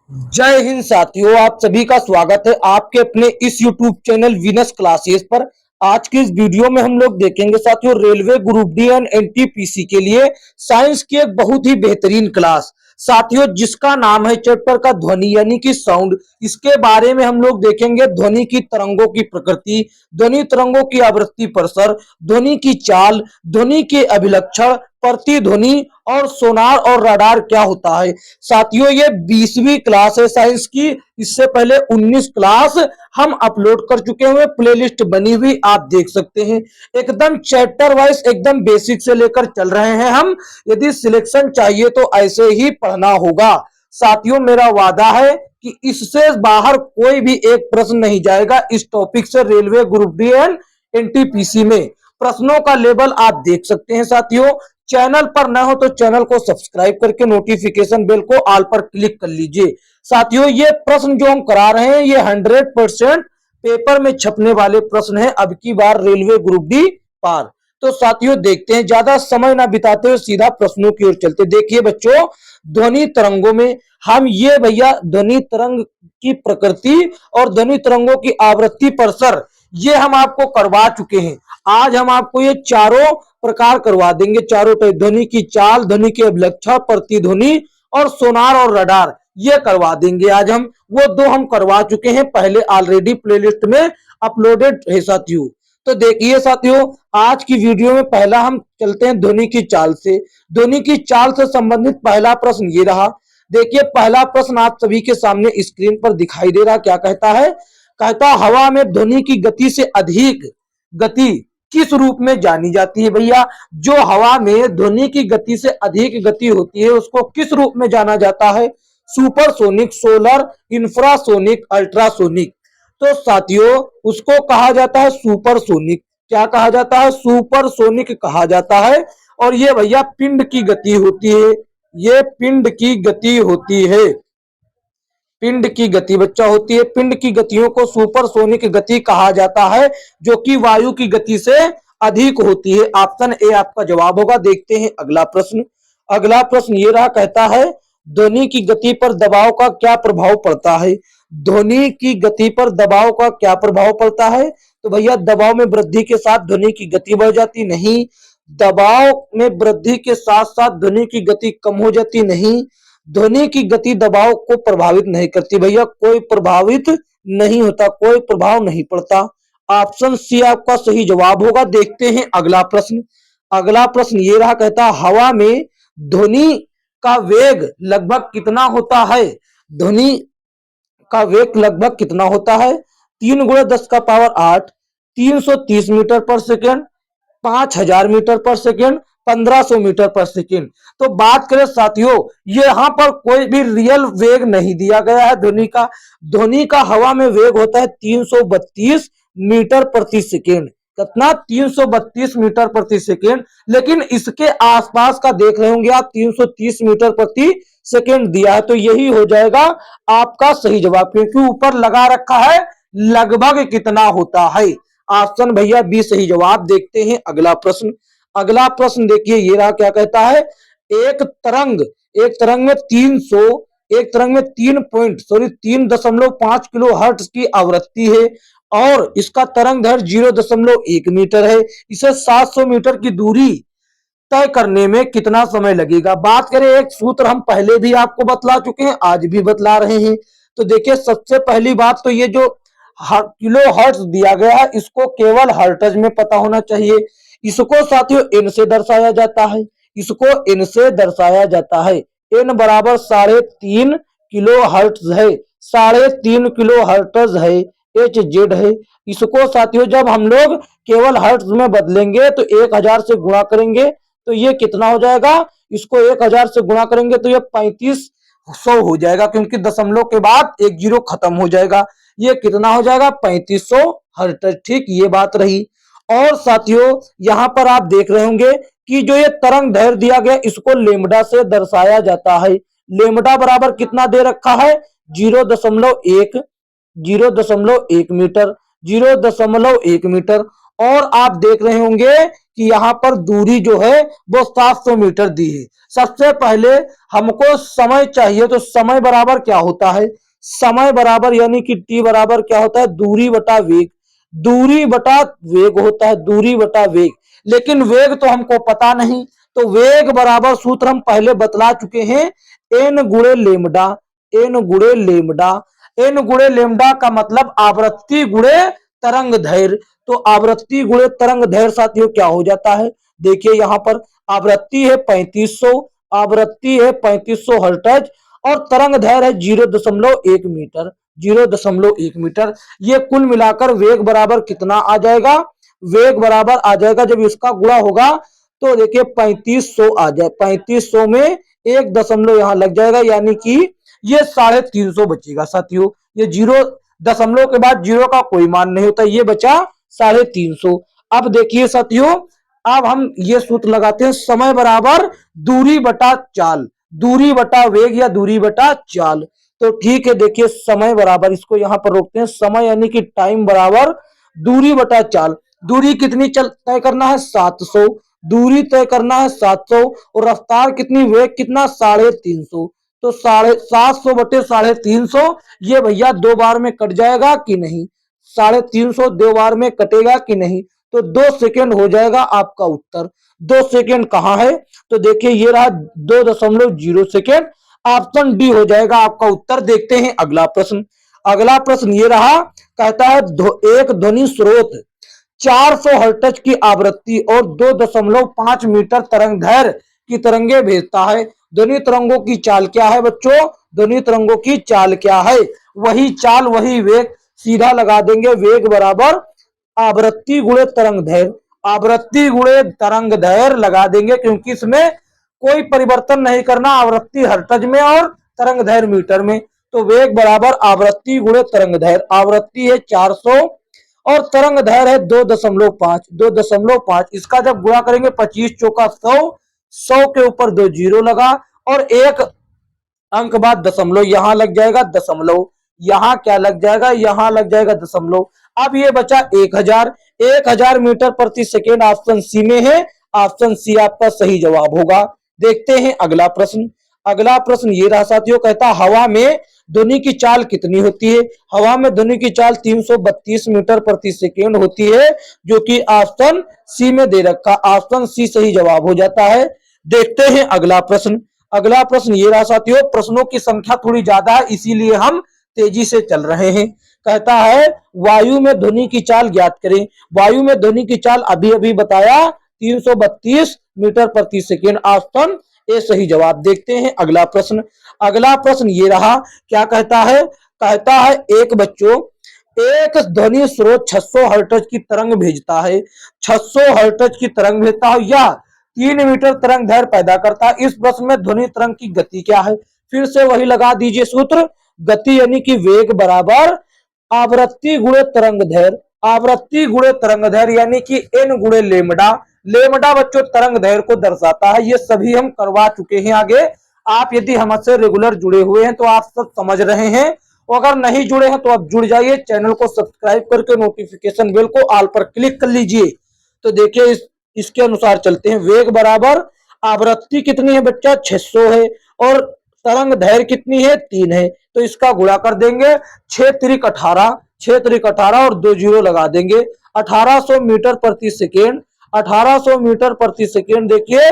जय हिंद साथियों, आप सभी का स्वागत है आपके अपने इस YouTube चैनल विनस क्लासेस पर। आज की इस वीडियो में हम लोग देखेंगे साथियों railway group D and NTPC के लिए साइंस की एक बहुत ही बेहतरीन क्लास साथियों, जिसका नाम है चैप्टर का ध्वनि यानी कि साउंड। इसके बारे में हम लोग देखेंगे ध्वनि की तरंगों की प्रकृति, ध्वनि तरंगों की आवृत्ति प्रसर, ध्वनि की चाल, ध्वनि के अभिलक्षण, प्रतिध्वनि और सोनार और रडार क्या होता है। साथियों ये 20वीं क्लास है साइंस की। इससे पहले 19 क्लास हम अपलोड कर चुके हुए, प्लेलिस्ट बनी हुई आप देख सकते हैं। एकदम चैप्टर वाइज एकदम बेसिक से लेकर चल रहे हैं हम। यदि सिलेक्शन चाहिए तो ऐसे ही पढ़ना होगा साथियों। मेरा वादा है कि इससे बाहर कोई भी एक प्रश्न नहीं जाएगा इस टॉपिक से। Railway group D and NTPC में प्रश्नों का लेवल आप देख सकते हैं साथियों। चैनल पर न हो तो चैनल को सब्सक्राइब करके नोटिफिकेशन बेल को ऑल पर क्लिक कर लीजिए साथियों। ये प्रश्न जो हम करा रहे हैं ये 100% पेपर में छपने वाले प्रश्न हैं अब की बार रेलवे ग्रुप डी पार। तो साथियों देखते हैं, ज्यादा समय ना बिताते हुए सीधा प्रश्नों की ओर चलते। देखिए बच्चों, ध्वनि तरंगों में हम ये भैया ध्वनि तरंग की प्रकृति और ध्वनि तरंगों की आवृत्ति प्रसर ये हम आपको करवा चुके हैं। आज हम आपको ये चारों प्रकार करवा देंगे, चारों टाइप, ध्वनि की चाल, ध्वनि के अभिलक्षण, प्रतिध्वनि और सोनार और रडार ये करवा देंगे आज हम। वो दो हम करवा चुके हैं पहले, ऑलरेडी प्लेलिस्ट में अपलोडेड है साथियों। तो देखिए साथियों, आज की वीडियो में पहला हम चलते हैं ध्वनि की चाल से। ध्वनि की चाल से संबंधित पहला प्रश्न ये रहा। देखिए पहला प्रश्न आप सभी के सामने स्क्रीन पर दिखाई दे रहा, क्या कहता है। कहता हवा में ध्वनि की गति से अधिक गति किस रूप में जानी जाती है। भैया जो हवा में ध्वनि की गति से अधिक गति होती है उसको किस रूप में जाना जाता है। Supersonic, solar, infrasonic, ultrasonic. तो साथियों उसको कहा जाता है सुपरसोनिक। क्या कहा जाता है? सुपरसोनिक कहा जाता है। और ये भैया पिंड की गति होती है, ये पिंड की गति होती है, पिंड की गति बच्चा होती है। पिंड की गतियों को सुपरसोनिक गति कहा जाता है, जो कि वायु की गति से अधिक होती है। ऑप्शन ए आपका जवाब होगा। देखते हैं अगला प्रश्न। अगला प्रश्न ये रहा, कहता है ध्वनि की गति पर दबाव का क्या प्रभाव पड़ता है। ध्वनि की गति पर दबाव का क्या प्रभाव पड़ता है। तो भैया दबाव में वृद्धि के साथ ध्वनि की गति बढ़ जाती नहीं, दबाव में वृद्धि के साथ साथ ध्वनि की गति कम हो जाती नहीं, ध्वनि की गति दबाव को प्रभावित नहीं करती। भैया कोई प्रभावित नहीं होता, कोई प्रभाव नहीं पड़ता। ऑप्शन सी आपका सही जवाब होगा। देखते हैं अगला प्रश्न। अगला प्रश्न ये रहा, कहता हवा में ध्वनि का वेग लगभग कितना होता है। ध्वनि का वेग लगभग कितना होता है। 3 × 10⁸, 330 मीटर पर सेकेंड, 5000 मीटर पर सेकेंड, 1500 मीटर पर सेकेंड। तो बात करें साथियों, ये यहां पर कोई भी रियल वेग नहीं दिया गया है ध्वनि का। ध्वनि का हवा में वेग होता है 332 मीटर प्रति सेकेंड। कितना? 332 मीटर प्रति सेकेंड। लेकिन इसके आसपास का देख रहे होंगे आप, 330 मीटर प्रति सेकेंड दिया है, तो यही हो जाएगा आपका सही जवाब, क्योंकि ऊपर लगा रखा है लगभग कितना होता है। ऑप्शन भैया बी सही जवाब। देखते हैं अगला प्रश्न। अगला प्रश्न देखिए ये रहा, क्या कहता है। एक तरंग में 3.5 किलो हर्ट्ज की आवृत्ति है और इसका तरंग दैर्घ्य 0.1 मीटर है। इसे 700 मीटर की दूरी तय करने में कितना समय लगेगा। बात करें, एक सूत्र हम पहले भी आपको बतला चुके हैं, आज भी बतला रहे हैं। तो देखिए सबसे पहली बात तो ये जो किलो हर्ट्ज दिया गया है इसको केवल हर्ट्ज में पता होना चाहिए। इसको साथियों एन से दर्शाया जाता है, इसको एन से दर्शाया जाता है। एन बराबर 3.5 किलो हर्ट्ज है, 3.5 किलो हर्ट्ज है, एच जेड है। इसको साथियों जब हम लोग केवल हर्ट्ज में बदलेंगे तो 1000 से गुणा करेंगे तो ये कितना हो जाएगा। इसको 1000 से गुणा करेंगे तो ये 3500 हो जाएगा, क्योंकि दशमलव के बाद एक जीरो खत्म हो जाएगा। ये कितना हो जाएगा? 3500 हर्ट्ज। ठीक, ये बात रही। और साथियों यहां पर आप देख रहे होंगे कि जो ये तरंग दैर्घ्य दिया गया इसको लेमडा से दर्शाया जाता है। लेमडा बराबर कितना दे रखा है? 0.1 0.1 मीटर, 0.1 मीटर। और आप देख रहे होंगे कि यहाँ पर दूरी जो है वो 700 मीटर दी है। सबसे पहले हमको समय चाहिए, तो समय बराबर क्या होता है, समय बराबर यानी कि टी बराबर क्या होता है, दूरी बटा वेग। दूरी बटा वेग होता है, दूरी बटा वेग। लेकिन वेग तो हमको पता नहीं, तो वेग बराबर सूत्र हम पहले बतला चुके हैं, एन गुणे लेमडा। एन गुणे लेमडा, एन गुणे लेमडा का मतलब आवृत्ति गुणे तरंग दैर्घ्य। तो आवृत्ति गुणे तरंग दैर्घ्य साथियों क्या हो जाता है, देखिए यहाँ पर आवृत्ति है 3500, आवृत्ति है 3500 हर्ट्ज और तरंग दैर्घ्य है 0.1 मीटर। 0.1 मीटर। ये कुल मिलाकर वेग बराबर कितना आ जाएगा, वेग बराबर आ जाएगा जब इसका गुणा होगा तो देखिए 3500 आ जाए, 3500 में एक दशमलव यहां लग जाएगा, यानी कि ये 350 बचेगा साथियों। ये 0 के बाद 0 का कोई मान नहीं होता, ये बचा 350। अब देखिए साथियों, अब हम ये सूत्र लगाते हैं, समय बराबर दूरी बटा चाल, दूरी बटा वेग या दूरी बटा चाल। तो ठीक है, देखिए समय बराबर, इसको यहां पर रोकते हैं, समय यानी कि टाइम बराबर दूरी बटा चाल। दूरी कितनी तय करना है, 700। दूरी तय करना है 700 और रफ्तार कितनी, वेग कितना, 350। तो 750 बटे 350, ये भैया दो बार में कट जाएगा कि नहीं, 350 दो बार में कटेगा कि नहीं, तो 2 सेकेंड हो जाएगा आपका उत्तर। 2 सेकेंड कहाँ है, तो देखिए ये रहा 2.0 सेकेंड। ऑप्शन डी हो जाएगा आपका उत्तर। देखते हैं अगला प्रश्न। अगला प्रश्न ये रहा, कहता है एक ध्वनि स्रोत 400 हर्ट्ज की आवृत्ति और 2.5 मीटर तरंग दैर्घ्य की तरंगे भेजता है। ध्वनि तरंगों की चाल क्या है बच्चों, ध्वनि तरंगों की चाल क्या है, वही चाल वही वेग, सीधा लगा देंगे, वेग बराबर आवृत्ति गुणे तरंग दैर्घ्य। आवृत्ति गुणे तरंग दैर्घ्य लगा देंगे, क्योंकि इसमें कोई परिवर्तन नहीं करना, आवृत्ति हर्ट्ज में और तरंग दैर्घ्य मीटर में। तो वेग बराबर आवृत्ति गुणे तरंग दैर्घ्य, आवृत्ति है 400 और तरंग दैर्घ्य है 2.5, 2.5। इसका जब गुणा करेंगे 25 चौका 100, 100 के ऊपर 2 जीरो लगा और एक अंक बाद दशमलव यहां लग जाएगा, दशमलव यहां क्या लग जाएगा, यहां लग जाएगा दशमलव। अब ये बचा 1000, 1000 मीटर प्रति सेकेंड ऑप्शन सी में है, ऑप्शन सी आपका सही जवाब होगा। देखते हैं अगला प्रश्न। अगला प्रश्न ये रहा साथियों, कहता हवा में ध्वनि की चाल कितनी होती है। हवा में ध्वनि की चाल 332 मीटर प्रति सेकेंड होती है, जो कि ऑप्शन सी में दे रखा, ऑप्शन सी सही जवाब हो जाता है। देखते हैं अगला प्रश्न। अगला प्रश्न ये रहा साथियों, प्रश्नों की संख्या थोड़ी ज्यादा है इसीलिए हम तेजी से चल रहे हैं। कहता है वायु में ध्वनि की चाल ज्ञात करें। वायु में ध्वनि की चाल अभी अभी बताया 332 मीटर प्रति सेकेंड, ऑप्शन ए सही जवाब। देखते हैं अगला प्रश्न। अगला प्रश्न ये रहा, क्या कहता है, कहता है एक बच्चों एक ध्वनि स्रोत 600 हर्ट्ज की तरंग भेजता है, 600 हर्ट्ज की तरंग भेजता है या 3 मीटर तरंग दैर्घ्य पैदा करता है। इस प्रश्न में ध्वनि तरंग की गति क्या है, फिर से वही लगा दीजिए सूत्र, गति यानी कि वेग बराबर आवृत्ति गुणे तरंग दैर्घ्य, आवृत्ति गुणे तरंग दैर्घ्य यानी कि एन गुणे लेमडा। लेमडा बच्चों तरंग दैर्घ्य को दर्शाता है, ये सभी हम करवा चुके हैं आगे। आप यदि हमसे रेगुलर जुड़े हुए हैं तो आप सब समझ रहे हैं, और अगर नहीं जुड़े हैं तो आप जुड़ जाइए, चैनल को सब्सक्राइब करके नोटिफिकेशन बेल को ऑल पर क्लिक कर लीजिए। तो देखिए इसके अनुसार चलते हैं, वेग बराबर आवृत्ति कितनी है बच्चा, 600 है और तरंग दैर्घ्य कितनी है, 3 है, तो इसका गुणा कर देंगे, 6 त्रिक 18, 6 त्रिक 18 और 2 जीरो लगा देंगे, 1800 मीटर प्रति सेकेंड, 1800 मीटर प्रति सेकेंड। देखिए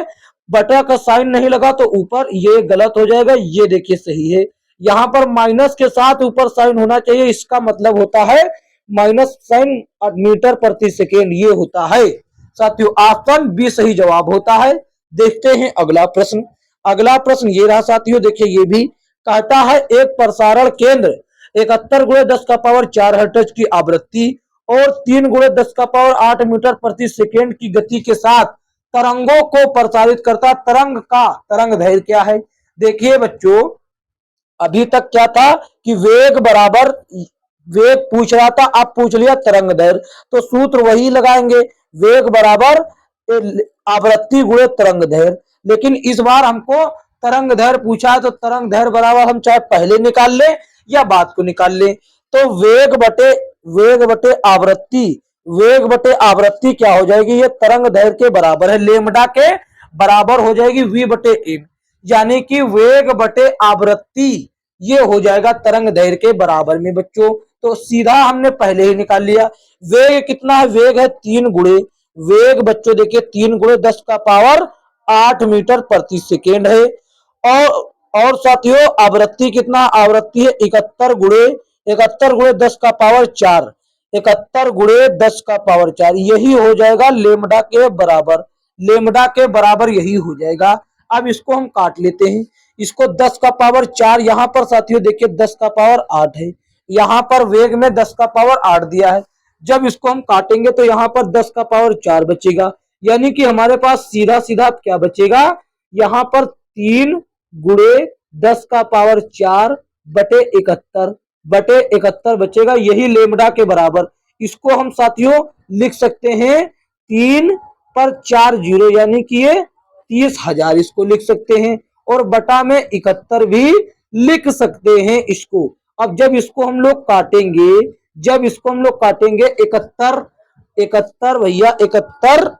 बटा का साइन नहीं लगा तो ऊपर ये गलत हो जाएगा, ये देखिए सही है, यहां पर माइनस के साथ ऊपर साइन होना चाहिए, इसका मतलब होता है माइनस साइन मीटर प्रति सेकेंड, ये होता है साथियों, ऑप्शन बी सही जवाब होता है। देखते हैं अगला प्रश्न। अगला प्रश्न ये रहा साथियों, देखिए ये भी कहता है एक प्रसारण केंद्र 71 गुणे 10 का पावर 4 हर्ट्ज की आवृत्ति और 3 गुणे 10 का पावर 8 मीटर प्रति सेकेंड की गति के साथ तरंगों को प्रसारित करता, तरंग का तरंग दैर्घ्य क्या है। देखिए बच्चों अभी तक क्या था कि वेग बराबर, वेग पूछ रहा था, अब पूछ लिया तरंग दैर्घ्य, तो सूत्र वही लगाएंगे, वेग बराबर आवृत्ति गुणे तरंग दैर्घ्य। लेकिन इस बार हमको तरंग दैर्घ्य पूछा है, तो तरंग दैर्घ्य बराबर हम चाहे पहले निकाल ले या बाद को निकाल ले, तो वेग बटे आवृत्ति वेग बटे आवृत्ति क्या हो जाएगी, ये तरंग दैर्घ्य के बराबर है, लेमडा के बराबर हो जाएगी v बटे एम, यानी कि वेग बटे आवृत्ति ये हो जाएगा तरंग दैर्घ्य के बराबर में बच्चों। तो सीधा हमने पहले ही निकाल लिया। वेग कितना है, वेग है 3 गुणे, वेग बच्चों देखिए 3 गुणे 10 का पावर 8 मीटर प्रति सेकेंड है। और साथियों आवृत्ति कितना, आवृत्ति है 71 गुणे 10 का पावर 4, 71 गुणे 10 का पावर 4, यही हो जाएगा लेमडा के बराबर, लेमडा के बराबर यही हो जाएगा। अब इसको हम काट लेते हैं, इसको 10 का पावर 4, यहां पर साथियों देखिए 10 का पावर 8 है, यहां पर वेग में 10 का पावर 8 दिया है। जब इसको हम काटेंगे तो यहां पर 10 का पावर 4 बचेगा, यानी कि हमारे पास सीधा सीधा क्या बचेगा, यहां पर 3 गुणे 10 का पावर 4 बटे 71 बचेगा, यही लेमडा के बराबर। इसको हम साथियों लिख सकते हैं 3 पर 4 जीरो, यानी कि ये 30,000 इसको लिख सकते हैं, और बटा में 71 भी लिख सकते हैं इसको। अब जब इसको हम लोग काटेंगे, जब इसको हम लोग काटेंगे 71 भैया 71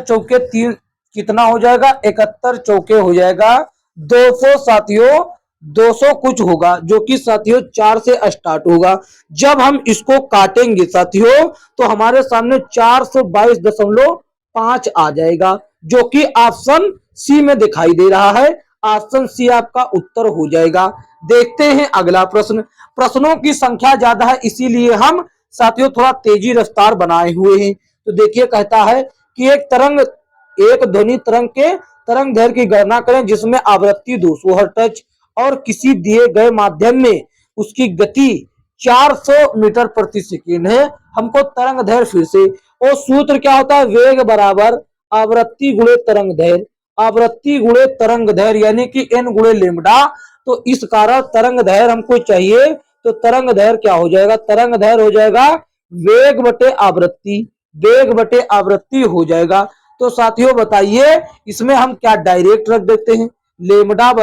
चौके 3 कितना हो जाएगा, 71 चौके हो जाएगा 200 साथियों, 200 कुछ होगा जो कि साथियों 4 से स्टार्ट होगा। जब हम इसको काटेंगे साथियों तो हमारे सामने 422.5 आ जाएगा, जो कि ऑप्शन सी में दिखाई दे रहा है। ऑप्शन सी आपका उत्तर हो जाएगा। देखते हैं अगला प्रश्न। प्रश्नों की संख्या ज्यादा है इसीलिए हम साथियों थोड़ा तेजी रफ्तार बनाए हुए हैं। तो देखिए कहता है कि एक ध्वनि तरंग के तरंग दैर्घ्य की गणना करें जिसमें आवृत्ति 200 हर्ट्ज और किसी दिए गए माध्यम में उसकी गति 400 मीटर प्रति सेकेंड है। हमको तरंग दैर्घ्य फिर से, और सूत्र क्या होता है, वेग बराबर आवृत्ति गुणे तरंग दैर्घ्य, आवृत्ति गुणे तरंग दैर्घ्य यानी कि n गुणे लेमडा। तो इस कारण तरंग दैर्घ्य हमको चाहिए, तो तरंग दैर्घ्य क्या हो जाएगा, तरंग दैर्घ्य हो जाएगा वेग बटे आवृत्ति, वेग बटे आवृत्ति हो जाएगा। तो साथियों बताइए इसमें हम क्या डायरेक्ट रख देते हैं, लेमडा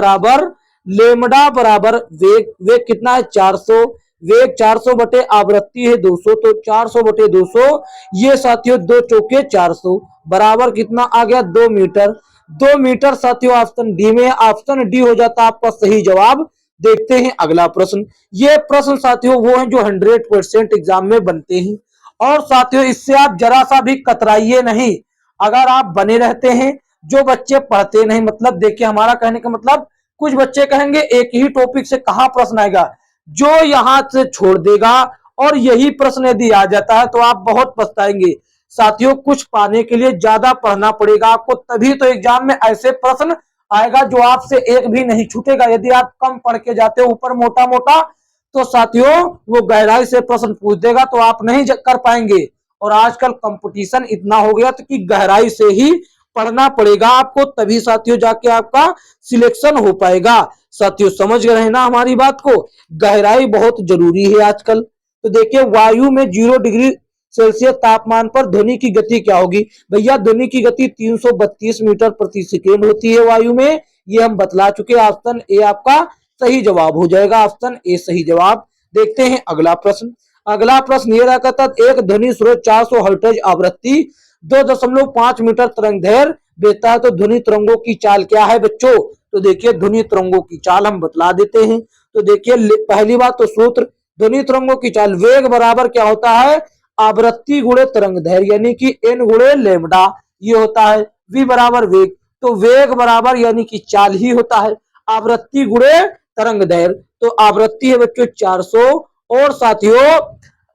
बराबर वेग कितना है 400, वेग 400 बटे आवृत्ति है 200, तो 400 बटे 200, ये साथियों 2 चौके 400 बराबर कितना आ गया 2 मीटर। 2 मीटर साथियों ऑप्शन डी में, ऑप्शन डी हो जाता आपका सही जवाब। देखते हैं अगला प्रश्न। ये प्रश्न साथियों वो हैं जो 100% एग्जाम में बनते हैं, और साथियों इससे आप जरा सा भी कतराइए नहीं। अगर आप बने रहते हैं, जो बच्चे पढ़ते नहीं, मतलब देखिए हमारा कहने का मतलब, कुछ बच्चे कहेंगे एक ही टॉपिक से कहां प्रश्न आएगा, जो यहां से छोड़ देगा और यही प्रश्न यदि आ जाता है तो आप बहुत पछताएंगे। साथियों कुछ पाने के लिए ज्यादा पढ़ना पड़ेगा आपको, तभी तो एग्जाम में ऐसे प्रश्न आएगा जो आपसे एक भी नहीं छूटेगा। यदि आप कम पढ़ के जाते हो ऊपर मोटा मोटा, तो साथियों वो गहराई से प्रश्न पूछ देगा तो आप नहीं कर पाएंगे। और आजकल कंपटीशन इतना हो गया तो कि गहराई से ही पढ़ना पड़ेगा आपको, तभी साथियों जाके आपका सिलेक्शन हो पाएगा। साथियों समझ रहे हैं ना हमारी बात को, गहराई बहुत जरूरी है आजकल। तो देखिए वायु में 0 डिग्री सेल्सियस तापमान पर ध्वनि की गति क्या होगी, भैया ध्वनि की गति 332 मीटर प्रति सेकेंड होती है वायु में, ये हम बतला चुके। ऑप्शन ए आपका सही जवाब हो जाएगा, ऑप्शन ए सही जवाब। देखते हैं अगला प्रश्न। अगला प्रश्न ये रहा था, एक ध्वनि स्रोत 400 हर्ट्ज आवृत्ति 2.5 मीटर तरंग दैर्घ्य देता है, तो ध्वनि तरंगों की चाल क्या है बच्चों। तो देखिए ध्वनि तरंगों की चाल हम बतला देते हैं। तो देखिए पहली बात तो सूत्र, ध्वनि तरंगों की चाल वेग बराबर क्या होता है, आवृत्ति गुणे तरंग दैर्घ्य यानी कि n गुणे लेमडा, ये होता है। v बराबर वेग, तो वेग बराबर यानी कि चाल ही होता है आवृत्ति गुणे तरंग दैर्घ्य। तो आवृत्ति है बच्चों 400 और साथियों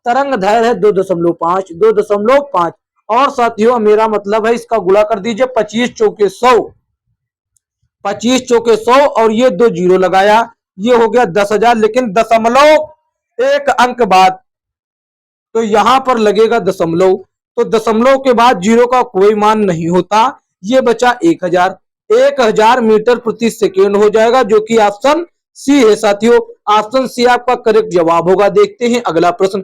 तरंग दैर्घ्य है 2.5 और साथियों मेरा मतलब है इसका गुणा कर दीजिए 25 चौके 100, 25 चौके 100 और ये 2 जीरो लगाया, ये हो गया 10,000, लेकिन दशमलव एक अंक बाद, तो यहां पर लगेगा दशमलव, तो दशमलव के बाद जीरो का कोई मान नहीं होता, ये बचा 1000 मीटर प्रति सेकेंड हो जाएगा, जो कि ऑप्शन सी है साथियों। ऑप्शन सी आपका करेक्ट जवाब होगा। देखते हैं अगला प्रश्न।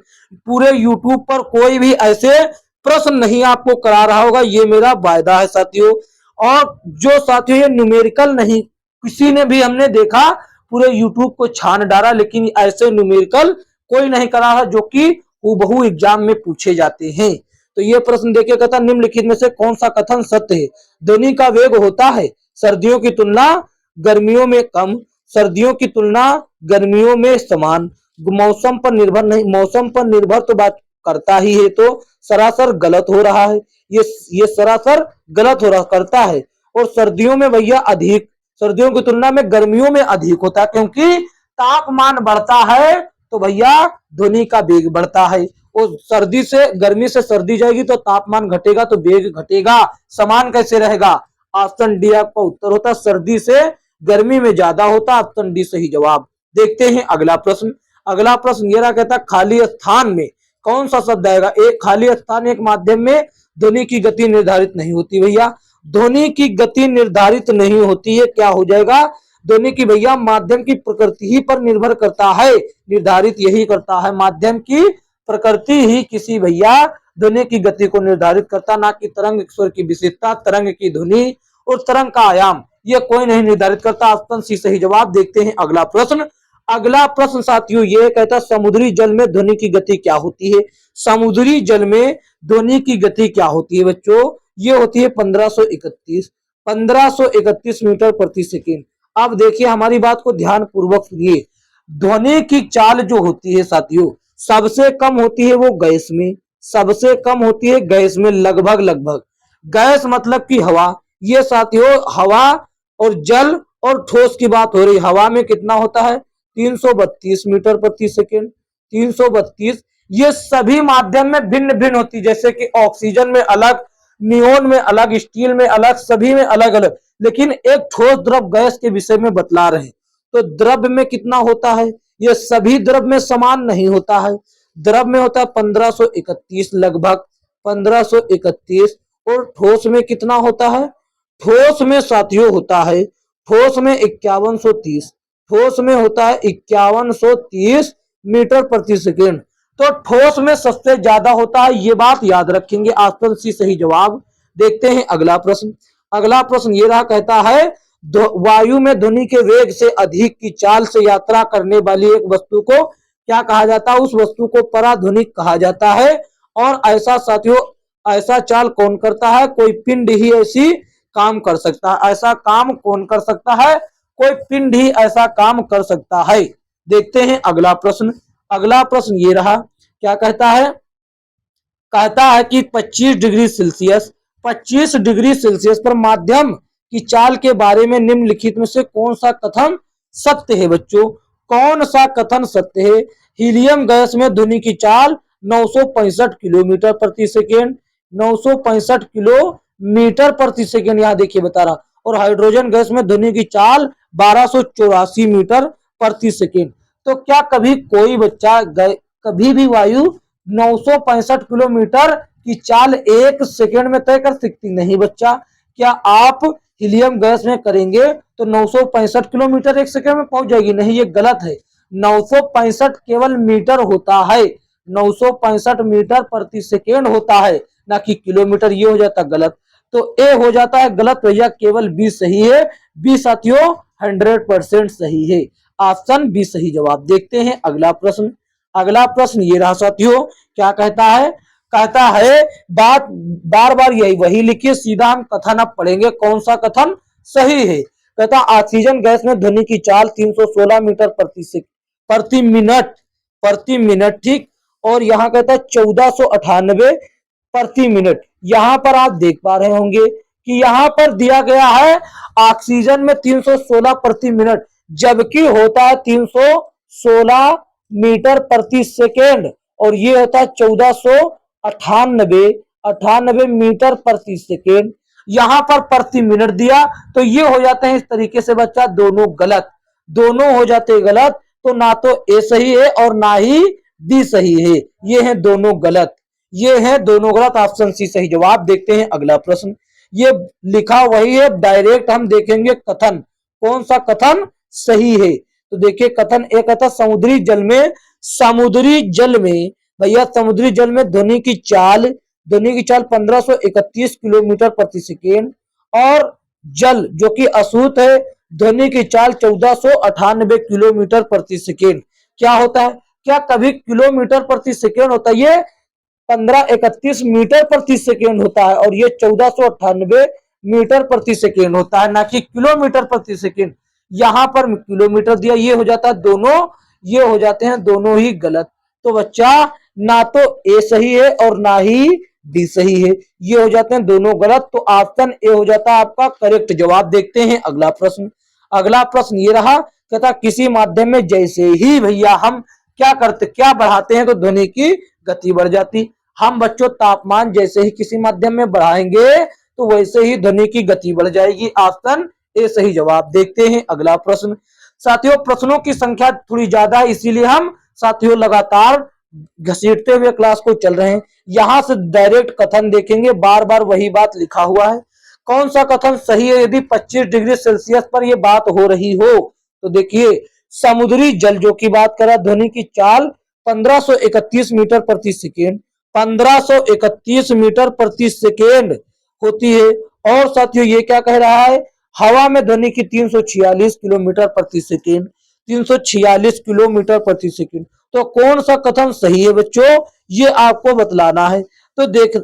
पूरे यूट्यूब पर कोई भी ऐसे प्रश्न नहीं आपको करा रहा होगा, ये मेरा वायदा है साथियों। और जो साथियों ये न्यूमेरिकल नहीं, किसी ने भी हमने देखा पूरे यूट्यूब को छान डाला, लेकिन ऐसे न्यूमेरिकल कोई नहीं करा है जो कि हूबहू एग्जाम में पूछे जाते हैं। तो ये प्रश्न देखिए, कहता निम्नलिखित में से कौन सा कथन सत्य है? ध्वनि का वेग होता है सर्दियों की तुलना गर्मियों में कम, सर्दियों की तुलना गर्मियों में समान, मौसम पर निर्भर नहीं, मौसम पर निर्भर तो बात करता ही है, तो सरासर गलत हो रहा है। ये सरासर गलत हो रहा करता है। और सर्दियों में भैया अधिक, सर्दियों की तुलना में गर्मियों में अधिक होता है, क्योंकि तापमान बढ़ता है तो भैया ध्वनि का वेग बढ़ता है। और सर्दी से गर्मी से सर्दी जाएगी तो तापमान घटेगा तो वेग घटेगा, समान कैसे रहेगा? ऑप्शन डी आपका उत्तर होता। सर्दी से गर्मी में ज्यादा होता, ऑप्शन डी सही जवाब। देखते हैं अगला प्रश्न। अगला प्रश्न ये रहा, कहता खाली स्थान में कौन सा शब्द आएगा? एक खाली स्थान एक माध्यम में ध्वनि की गति निर्धारित नहीं होती भैया, ध्वनि की गति निर्धारित नहीं होती है। क्या हो जाएगा? ध्वनि की भैया माध्यम की प्रकृति ही पर निर्भर करता है, निर्धारित यही करता है, माध्यम की प्रकृति ही किसी भैया ध्वनि की गति को निर्धारित करता, ना कि तरंग स्वर की विशेषता, तरंग की ध्वनि और तरंग का आयाम, ये कोई नहीं निर्धारित करता। ऑप्शन सी सही जवाब। देखते हैं अगला प्रश्न। अगला प्रश्न साथियों ये कहता समुद्री जल में ध्वनि की गति क्या होती है? समुद्री जल में ध्वनि की गति क्या होती है बच्चों? ये होती है 1531 मीटर प्रति सेकेंड। अब देखिए हमारी बात को ध्यान पूर्वक सुनिए। ध्वनि की चाल जो होती है साथियों, सबसे कम होती है वो गैस में, सबसे कम होती है गैस में, लगभग गैस मतलब कि हवा। ये साथियों हवा और जल और ठोस की बात हो रही। हवा में कितना होता है? 332 मीटर प्रति सेकेंड, 332। ये सभी माध्यम में भिन्न भिन्न होती, जैसे कि ऑक्सीजन में अलग, नियोन में अलग, स्टील में अलग, सभी में अलग अलग। लेकिन एक ठोस द्रव गैस के विषय में बतला रहे हैं, तो द्रव में कितना होता है? ये सभी द्रव में समान नहीं होता है। द्रव में होता है 1531, लगभग 1531। और ठोस में कितना होता है? ठोस में साथियों होता है, ठोस में 5130, ठोस में होता है 5130 मीटर प्रति सेकेंड। तो ठोस में सबसे ज्यादा होता है, ये बात याद रखेंगे। ऑप्शन सी सही जवाब। देखते हैं अगला प्रश्न। अगला प्रश्न ये रहा, कहता है वायु में ध्वनि के वेग से अधिक की चाल से यात्रा करने वाली एक वस्तु को क्या कहा जाता है? उस वस्तु को पराध्वनिक कहा जाता है। और ऐसा साथियों, ऐसा चाल कौन करता है? कोई पिंड ही ऐसी काम कर सकता है। ऐसा काम कौन कर सकता है? कोई पिंड ही ऐसा काम कर सकता है। देखते हैं अगला प्रश्न। अगला प्रश्न ये रहा, क्या कहता है? कहता है कि 25 डिग्री सेल्सियस, 25 डिग्री सेल्सियस पर माध्यम की चाल के बारे में निम्नलिखित में से कौन सा कथन सत्य है बच्चों? कौन सा कथन सत्य है? हीलियम गैस में ध्वनि की चाल 965 किलोमीटर प्रति सेकेंड, 965 किलोमीटर प्रति सेकेंड, यहाँ देखिए बता रहा। और हाइड्रोजन गैस में ध्वनि की चाल 1284 मीटर प्रति सेकेंड। तो क्या कभी कोई बच्चा कभी भी वायु 965 किलोमीटर की चाल एक सेकेंड में तय कर सकती? नहीं बच्चा। क्या आप हीलियम गैस में करेंगे तो 965 किलोमीटर एक सेकेंड में पहुंच जाएगी? नहीं, ये गलत है। 965 केवल मीटर होता है, 965 मीटर प्रति सेकेंड होता है, ना कि किलोमीटर। ये हो जाता गलत, तो ए हो जाता है गलत भैया, केवल बी सही है। बी साथियों 100% सही है, ऑप्शन बी सही जवाब। देखते हैं अगला प्रश्न। अगला प्रश्न ये रहा साथियों, क्या कहता है? कहता है बात बार बार यही वही लिखिए, सीधा हम कथन अब पढ़ेंगे कौन सा कथन सही है। कहता ऑक्सीजन गैस में ध्वनि की चाल 316 मीटर प्रति मिनट, ठीक। और यहाँ कहता है 1498 प्रति मिनट। यहाँ पर आप देख पा रहे होंगे कि यहाँ पर दिया गया है ऑक्सीजन में 316 प्रति मिनट, जबकि होता है 316 मीटर प्रति सेकेंड, और ये होता है 1498 मीटर प्रति सेकेंड। यहाँ पर प्रति मिनट दिया, तो ये हो जाते हैं इस तरीके से बच्चा दोनों गलत, दोनों हो जाते गलत। तो ना तो ए सही है और ना ही बी सही है, ये है दोनों गलत, ये है दोनों गलत। ऑप्शन सी सही जवाब। देखते हैं अगला प्रश्न। ये लिखा वही है, डायरेक्ट हम देखेंगे कथन कौन सा कथन सही है। तो देखिए कथन एक था समुद्री जल में भैया समुद्री जल में ध्वनि की चाल 1531 किलोमीटर प्रति सेकेंड, और जल जो कि अशुद्ध है ध्वनि की चाल 1498 किलोमीटर प्रति सेकेंड। क्या होता है? क्या कभी किलोमीटर प्रति सेकेंड होता है? ये 1531 मीटर प्रति सेकेंड होता है और ये 1498 मीटर प्रति सेकेंड होता है, ना कि किलोमीटर प्रति सेकेंड। यहां पर किलोमीटर दिया, ये हो जाता है दोनों, ये हो जाते हैं दोनों ही गलत। तो बच्चा ना तो ए सही है और ना ही डी सही है, ये हो जाते हैं दोनों गलत। तो ऑप्शन ए हो जाता है आपका करेक्ट जवाब। देखते हैं अगला प्रश्न। अगला प्रश्न ये रहा, कहता किसी माध्यम में जैसे ही भैया हम क्या करते, क्या बढ़ाते हैं तो ध्वनि की गति बढ़ जाती। हम बच्चों तापमान जैसे ही किसी माध्यम में बढ़ाएंगे तो वैसे ही ध्वनि की गति बढ़ जाएगी। ऑप्शन ए सही जवाब। देखते हैं अगला प्रश्न। साथियों प्रश्नों की संख्या थोड़ी ज्यादा है, इसीलिए हम साथियों लगातार घसीटते हुए क्लास को चल रहे हैं। यहां से डायरेक्ट कथन देखेंगे, बार बार वही बात लिखा हुआ है। कौन सा कथन सही है? यदि 25 डिग्री सेल्सियस पर यह बात हो रही हो तो देखिए, समुद्री जल जो की बात करा, ध्वनि की चाल 1531 मीटर प्रति सेकेंड, 1531 मीटर प्रति सेकेंड होती है। और साथियों ये क्या कह रहा है? हवा में ध्वनि की 346 किलोमीटर प्रति सेकेंड, 346 किलोमीटर प्रति सेकेंड। तो कौन सा कथन सही है बच्चों, ये आपको बतलाना है। तो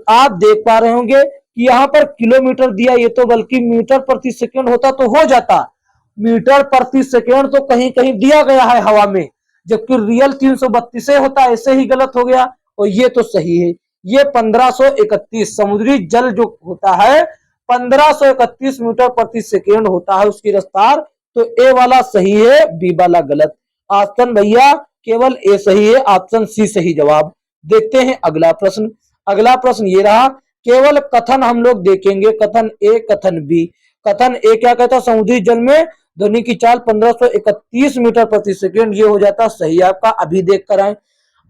आप देख पा रहे होंगे कि यहाँ पर किलोमीटर दिया, ये तो बल्कि मीटर प्रति सेकेंड होता तो हो जाता। मीटर प्रति सेकेंड तो कहीं कहीं दिया गया है हवा में, जबकि रियल 332 होता है, ऐसे ही गलत हो गया। और ये तो सही है, ये 1531 समुद्री जल जो होता है 1531 मीटर प्रति सेकेंड होता है उसकी रफ्तार। तो ए वाला सही है, बी वाला गलत। ऑप्शन भैया केवल ए सही है, ऑप्शन सी सही जवाब। देखते हैं अगला प्रश्न। अगला प्रश्न ये रहा, केवल कथन हम लोग देखेंगे, कथन ए कथन बी। कथन ए क्या कहता है? समुद्री जल में ध्वनि की चाल 1531 मीटर प्रति सेकेंड, ये हो जाता सही आपका। अभी देख कर आए।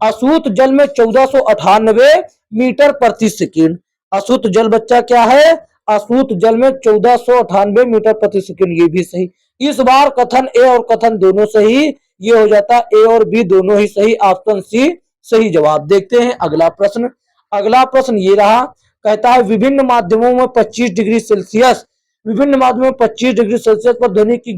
अशुद्ध जल में 1498 मीटर प्रति सेकेंड। अशुद्ध जल बच्चा क्या है? अशुद्ध जल में 1498 मीटर प्रति सेकेंड, ये भी सही। इस बार कथन ए और कथन दोनों सही, ये हो जाता ए और बी दोनों ही सही। ऑप्शन सी सही जवाब। देखते हैं अगला प्रश्न। अगला प्रश्न ये रहा, कहता है विभिन्न माध्यमों में 25 डिग्री सेल्सियस, विभिन्न माध्यमों में 25 डिग्री सेल्सियस पर ध्वनि की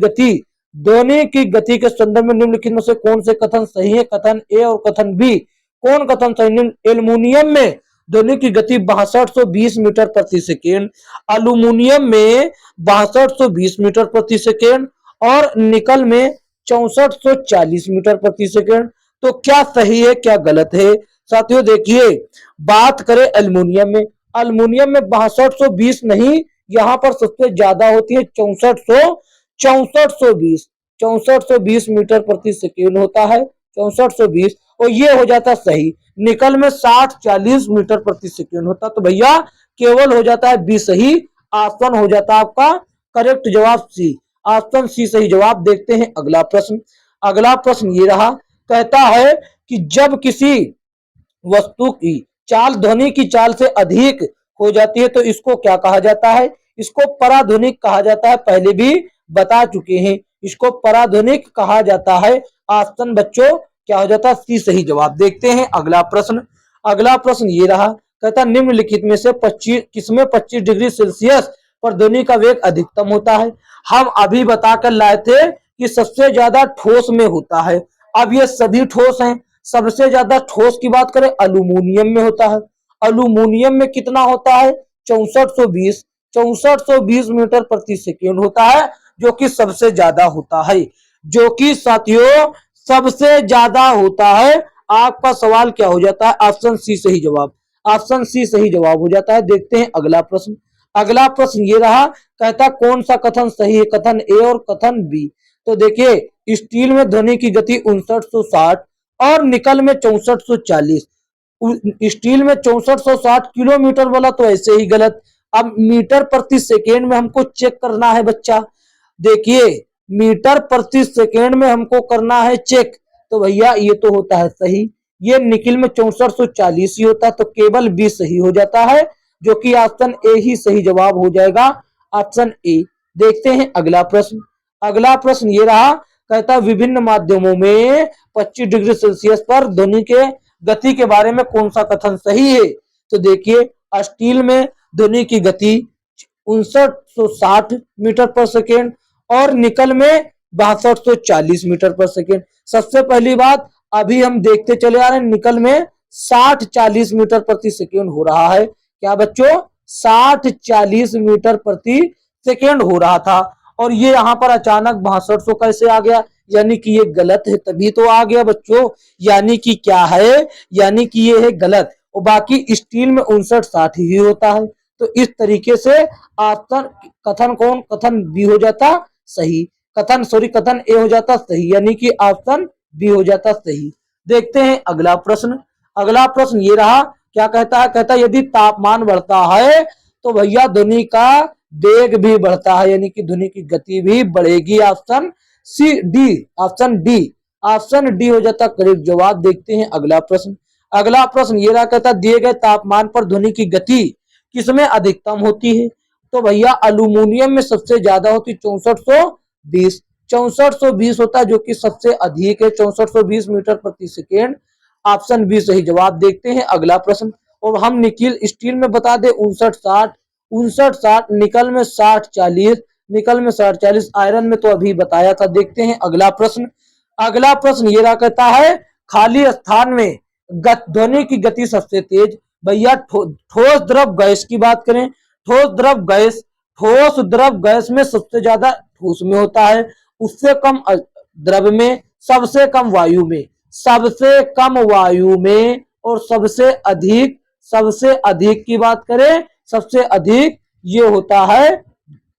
गति के संदर्भ में निम्नलिखित में से कौन से कथन सही है? कथन ए और कथन बी। कौन कथन सही? एल्युमिनियम में ध्वनि की गति 6220 मीटर प्रति सेकेंड, अल्यूमिनियम में 6220 मीटर प्रति सेकेंड और निकल में 6440 मीटर प्रति सेकेंड। तो क्या सही है क्या गलत है? साथियों देखिए, बात करें एल्युमिनियम में, एल्युमिनियम में 6220 नहीं, यहाँ पर सबसे ज्यादा होती है 6420 मीटर प्रति सेकेंड होता है, 6420, और ये हो जाता सही। निकल में 6040 मीटर प्रति सेकेंड होता, तो भैया केवल हो जाता है बी सही। ऑप्शन हो जाता है आपका करेक्ट जवाब सी। ऑप्शन सी सही जवाब। देखते हैं अगला प्रश्न। अगला प्रश्न ये रहा, कहता है कि जब किसी वस्तु की चाल ध्वनि की चाल से अधिक हो जाती है तो इसको क्या कहा जाता है? इसको पराध्वनिक कहा जाता है, पहले भी बता चुके हैं, इसको पराध्वनिक कहा जाता है। ऑप्शन बच्चों क्या हो जाता है? सी सही जवाब। देखते हैं अगला प्रश्न। अगला प्रश्न ये रहा, कहता निम्नलिखित में से 25 किसमें 25 डिग्री सेल्सियस पर ध्वनि का वेग अधिकतम होता है? हम अभी बताकर लाए थे कि सबसे ज्यादा ठोस में होता है। अब ये सभी ठोस हैं, सबसे ज्यादा ठोस की बात करें अल्यूमिनियम में होता है। अल्यूमिनियम में कितना होता है? 6420 मीटर प्रति सेकेंड होता है, जो कि सबसे ज्यादा होता है, जो कि साथियों सबसे ज्यादा होता है। आपका सवाल क्या हो जाता है? ऑप्शन सी सही जवाब। ऑप्शन सी सही जवाब हो जाता है। देखते हैं अगला प्रश्न। अगला प्रश्न ये रहा, कहता कौन सा कथन सही है? कथन ए और कथन बी। तो देखिए, स्टील में ध्वनि की गति 5960 और निकल में 6440। स्टील में 6460 किलोमीटर बोला तो ऐसे ही गलत। अब मीटर प्रति सेकेंड में हमको चेक करना है बच्चा। देखिए, मीटर प्रति सेकेंड में हमको करना है चेक, तो भैया ये तो होता है सही। ये निकल में 6440 ही होता है, तो केवल बी सही हो जाता है, जो कि ऑप्शन ए ही सही जवाब हो जाएगा, ऑप्शन ए। देखते हैं अगला प्रश्न। अगला प्रश्न ये रहा, कहता विभिन्न माध्यमों में 25 डिग्री सेल्सियस पर ध्वनि के गति के बारे में कौन सा कथन सही है? तो देखिए, स्टील में ध्वनि की गति 5960 मीटर पर सेकेंड और निकल में 6240 मीटर पर सेकेंड। सबसे पहली बात, अभी हम देखते चले आ रहे हैं निकल में 60-40 मीटर प्रति सेकेंड हो रहा है। क्या बच्चों, 60-40 मीटर प्रति सेकेंड हो रहा था, और ये यहाँ पर अचानक 6200 कैसे आ गया, यानी कि ये गलत है तभी तो आ गया बच्चों। यानी कि क्या है, यानी कि ये है गलत, और बाकी स्टील में 59-60 ही होता है। तो इस तरीके से ऑप्शन कथन बी हो जाता सही, कथन ए हो जाता सही, यानी कि ऑप्शन बी हो जाता सही। देखते हैं अगला प्रश्न। अगला प्रश्न ये रहा, क्या कहता है, कहता है यदि तापमान बढ़ता है तो भैया ध्वनि का वेग भी बढ़ता है, यानी कि ध्वनि की गति भी बढ़ेगी। Option C D, option D हो जाता करेक्ट जवाब। देखते हैं अगला प्रश्न। अगला प्रश्न ये रहा, कहता दिए गए तापमान पर ध्वनि की गति किसमें अधिकतम होती है, तो भैया अल्यूमिनियम में सबसे ज्यादा होती 6420, 6420 होता है, जो कि सबसे अधिक है, 6420 मीटर प्रति सेकेंड। ऑप्शन बी सही जवाब। देखते हैं अगला प्रश्न। और हम निकिल स्टील में बता दे 59-60, निकल में 60-40, निकल में 60-40, आयरन में तो अभी बताया था। देखते हैं अगला प्रश्न। अगला प्रश्न ये रहा, कहता है खाली स्थान में ध्वनि की गति सबसे तेज। भैया ठोस द्रव गैस की बात करें, ठोस द्रव गैस में सबसे ज्यादा ठोस में होता है, उससे कम द्रव में, सबसे कम वायु में, और सबसे अधिक की बात करें, सबसे अधिक ये होता है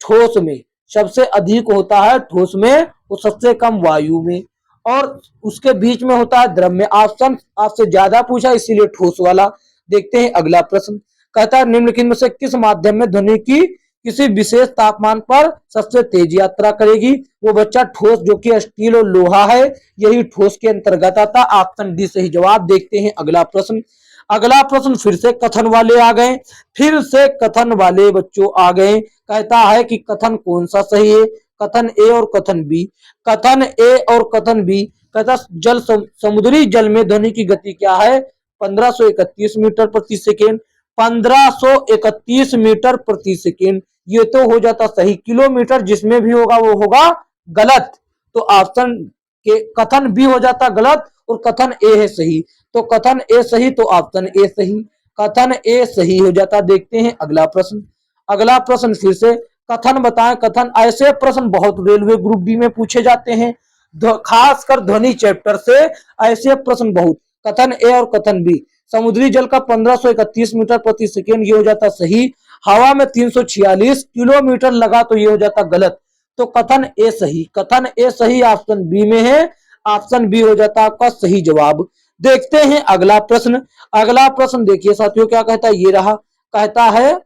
ठोस में, सबसे अधिक होता है ठोस में और सबसे कम वायु में, और उसके बीच में होता है द्रव में। ऑप्शन आपसे ज्यादा पूछा इसीलिए ठोस वाला। देखते हैं अगला प्रश्न। कहता है निम्नलिखित में से किस माध्यम में ध्वनि की किसी विशेष तापमान पर सबसे तेज यात्रा करेगी, वो बच्चा ठोस, जो कि स्टील और लोहा है, यही ठोस के अंतर्गत आता। ऑप्शन डी सही जवाब। देखते हैं अगला प्रश्न। अगला प्रश्न फिर से कथन वाले आ गए, फिर से कथन वाले बच्चों आ गए। कहता है कि कथन कौन सा सही है, कथन ए और कथन बी, कथन ए और कथन बी। कहता समुद्री जल में ध्वनि की गति क्या है, 1531 मीटर प्रति सेकेंड, 1531 मीटर प्रति सेकेंड, ये तो हो जाता सही। किलोमीटर जिसमें भी होगा वो होगा गलत, तो ऑप्शन के कथन बी हो जाता गलत और कथन ए है सही, तो कथन ए सही, तो ऑप्शन ए सही, कथन ए सही हो जाता। देखते हैं अगला प्रश्न। अगला प्रश्न फिर से कथन बताएं। कथन ऐसे प्रश्न बहुत रेलवे ग्रुप डी में पूछे जाते हैं, खासकर ध्वनि चैप्टर से ऐसे प्रश्न बहुत। कथन ए और कथन बी, समुद्री जल का 1531 मीटर प्रति सेकेंड, ये हो जाता सही। हवा में 346 किलोमीटर लगा, तो ये हो जाता गलत, तो कथन ए सही, कथन ए सही ऑप्शन बी में है, ऑप्शन बी हो जाता आपका सही जवाब। देखते हैं अगला प्रश्न। अगला प्रश्न देखिए साथियों क्या कहता है, ये रहा, कहता है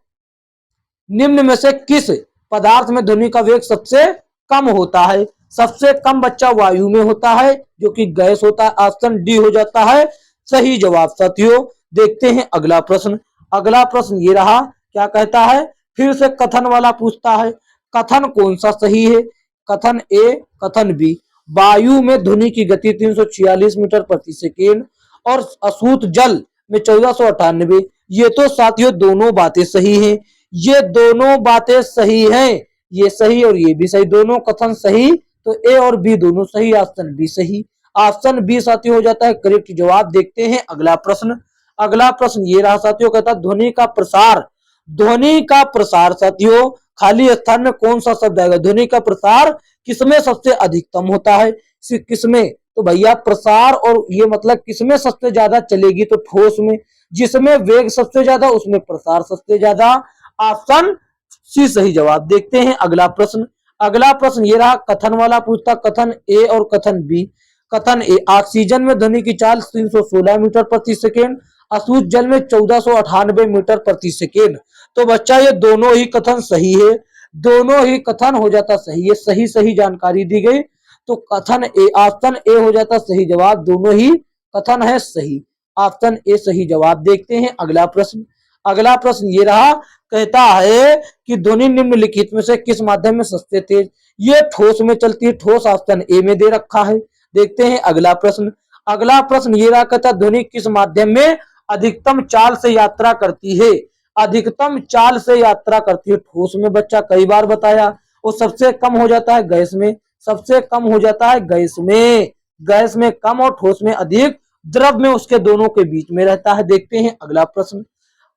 निम्न में से किस पदार्थ में ध्वनि का वेग सबसे कम होता है। सबसे कम बच्चा वायु में होता है, जो कि गैस होता है, ऑप्शन डी हो जाता है सही जवाब साथियों। देखते हैं अगला प्रश्न। अगला प्रश्न ये रहा, क्या कहता है, फिर से कथन वाला पूछता है, कथन कौन सा सही है, कथन ए कथन बी। वायु में ध्वनि की गति 346 मीटर प्रति सेकेंड और अशुद्ध जल में 1498, ये तो साथियों दोनों बातें सही हैं, ये दोनों बातें सही हैं, ये सही और ये भी सही, दोनों कथन सही, तो ए और बी दोनों सही, ऑप्शन बी सही, ऑप्शन बी साथियों हो जाता है करेक्ट जवाब। देखते हैं अगला प्रश्न। अगला प्रश्न ये रहा साथियों, कहता है ध्वनि का प्रसार, ध्वनि का प्रसार साथियों खाली स्थान में कौन सा शब्द आएगा, ध्वनि का प्रसार किसमें सबसे अधिकतम होता है, किसमें, तो भैया प्रसार, और ये मतलब किसमें सबसे ज्यादा चलेगी, तो ठोस में, जिसमें वेग सबसे ज्यादा उसमें प्रसार सबसे ज्यादा, ऑप्शन सी सही जवाब। देखते हैं अगला प्रश्न। अगला प्रश्न ये रहा, कथन वाला पूछता, कथन ए और कथन बी। कथन ए, ऑक्सीजन में ध्वनि की चाल 316 मीटर प्रति सेकेंड, अशुद्ध जल में 1498 मीटर प्रति सेकेंड, तो बच्चा ये दोनों ही कथन सही है, दोनों ही कथन हो जाता सही है, सही सही जानकारी दी गई, तो कथन ए, ऑप्शन ए हो जाता सही जवाब, दोनों ही कथन है सही, ऑप्शन ए सही जवाब। देखते हैं अगला प्रश्न। अगला प्रश्न ये रहा, कहता है कि ध्वनि निम्नलिखित में से किस माध्यम में सबसे तेज, ये ठोस में चलती है, ठोस ऑप्शन ए में दे रखा है। देखते हैं अगला प्रश्न। अगला प्रश्न ये रहा, कहता ध्वनि किस माध्यम में अधिकतम चाल से यात्रा करती है, अधिकतम चाल से यात्रा करती है, ठोस में बच्चा कई बार बताया, और सबसे कम हो जाता है गैस में, सबसे कम हो जाता है गैस में, गैस में कम और ठोस में अधिक, द्रव में उसके दोनों के बीच में रहता है। देखते हैं अगला प्रश्न।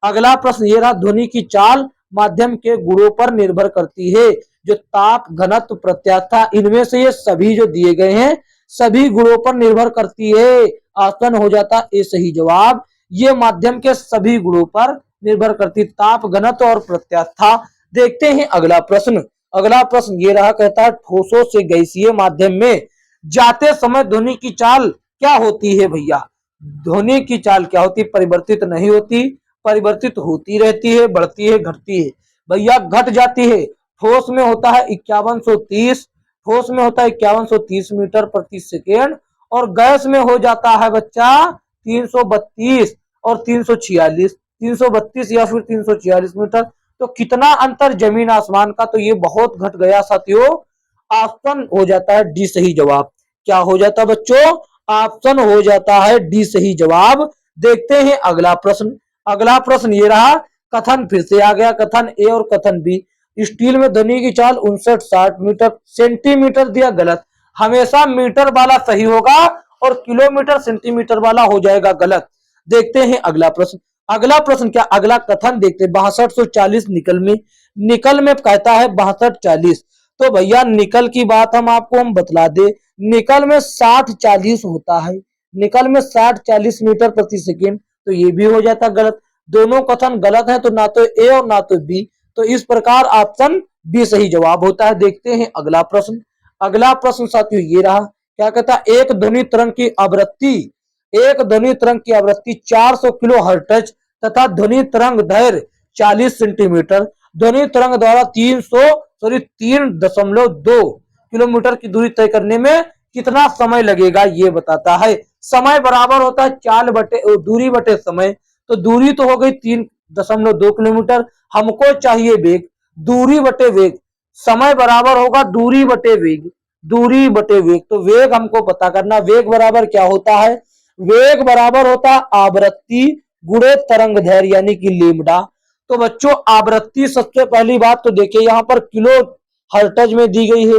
अगला प्रश्न ये रहा, ध्वनि की चाल माध्यम के गुणों पर निर्भर करती है। जो ताप, घनत्व, प्रत्यास्थता, इनमें से ये सभी जो दिए गए हैं सभी गुणों पर निर्भर करती है। आसान हो जाता ए सही जवाब। ये माध्यम के सभी गुणों पर निर्भर करती, ताप, घनत्व और प्रत्यास्थता। देखते हैं अगला प्रश्न। अगला प्रश्न ये रहा, कहता है ठोसों से गैसीय माध्यम में जाते समय ध्वनि की चाल क्या होती है भैया? ध्वनि की चाल क्या होती? परिवर्तित नहीं होती, परिवर्तित होती रहती है, बढ़ती है, घटती है। भैया घट जाती है। ठोस में होता है 5130, ठोस में होता है 5130 मीटर प्रति सेकेंड, और गैस में हो जाता है बच्चा 332 और 346, 332 या फिर 346 मीटर। तो कितना अंतर जमीन आसमान का, तो ये बहुत घट गया साथियों। ऑप्शन हो जाता है डी सही जवाब। क्या हो जाता है बच्चों? ऑप्शन हो जाता है डी सही जवाब। देखते हैं अगला प्रश्न। अगला प्रश्न ये रहा, कथन फिर से आ गया, कथन ए और कथन बी। स्टील में ध्वनि की चाल 59-60 मीटर सेंटीमीटर दिया, गलत। हमेशा मीटर वाला सही होगा और किलोमीटर सेंटीमीटर वाला हो जाएगा गलत। देखते हैं अगला प्रश्न। अगला प्रश्न क्या, अगला कथन देखते हैं। 6240 निकल में, निकल में कहता है 6240। तो भैया निकल की बात हम बतला दे, निकल में 60-40 होता है, निकल में 60-40 मीटर प्रति सेकेंड। तो ये भी हो जाता गलत। दोनों कथन गलत है, तो ना तो ए और ना तो बी। तो इस प्रकार ऑप्शन बी सही जवाब होता है। देखते हैं अगला प्रश्न। अगला प्रश्न साथियों ये रहा, क्या कहता है, एक ध्वनि तरंग की आवृत्ति, एक ध्वनि तरंग की आवृत्ति 400 किलो हर्ट्ज तथा ध्वनि तरंग दैर्घ्य 40 सेंटीमीटर, ध्वनि तरंग द्वारा 3.2 किलोमीटर की दूरी तय करने में कितना समय लगेगा ये बताता है। समय बराबर होता है चाल बटे दूरी बटे समय। तो दूरी तो हो गई 3.2 किलोमीटर, हमको चाहिए वेग, दूरी बटे वेग। समय बराबर होगा दूरी बटे वेग, दूरी बटे वेग। तो वेग हमको पता करना, वेग बराबर क्या होता है? वेग बराबर होता है आवृत्ति गुणे तरंग दैर्घ्य यानी कि लेमडा। तो बच्चों आवृत्ति सबसे पहली बात तो देखिए यहाँ पर किलो हर्ट्ज में दी गई है।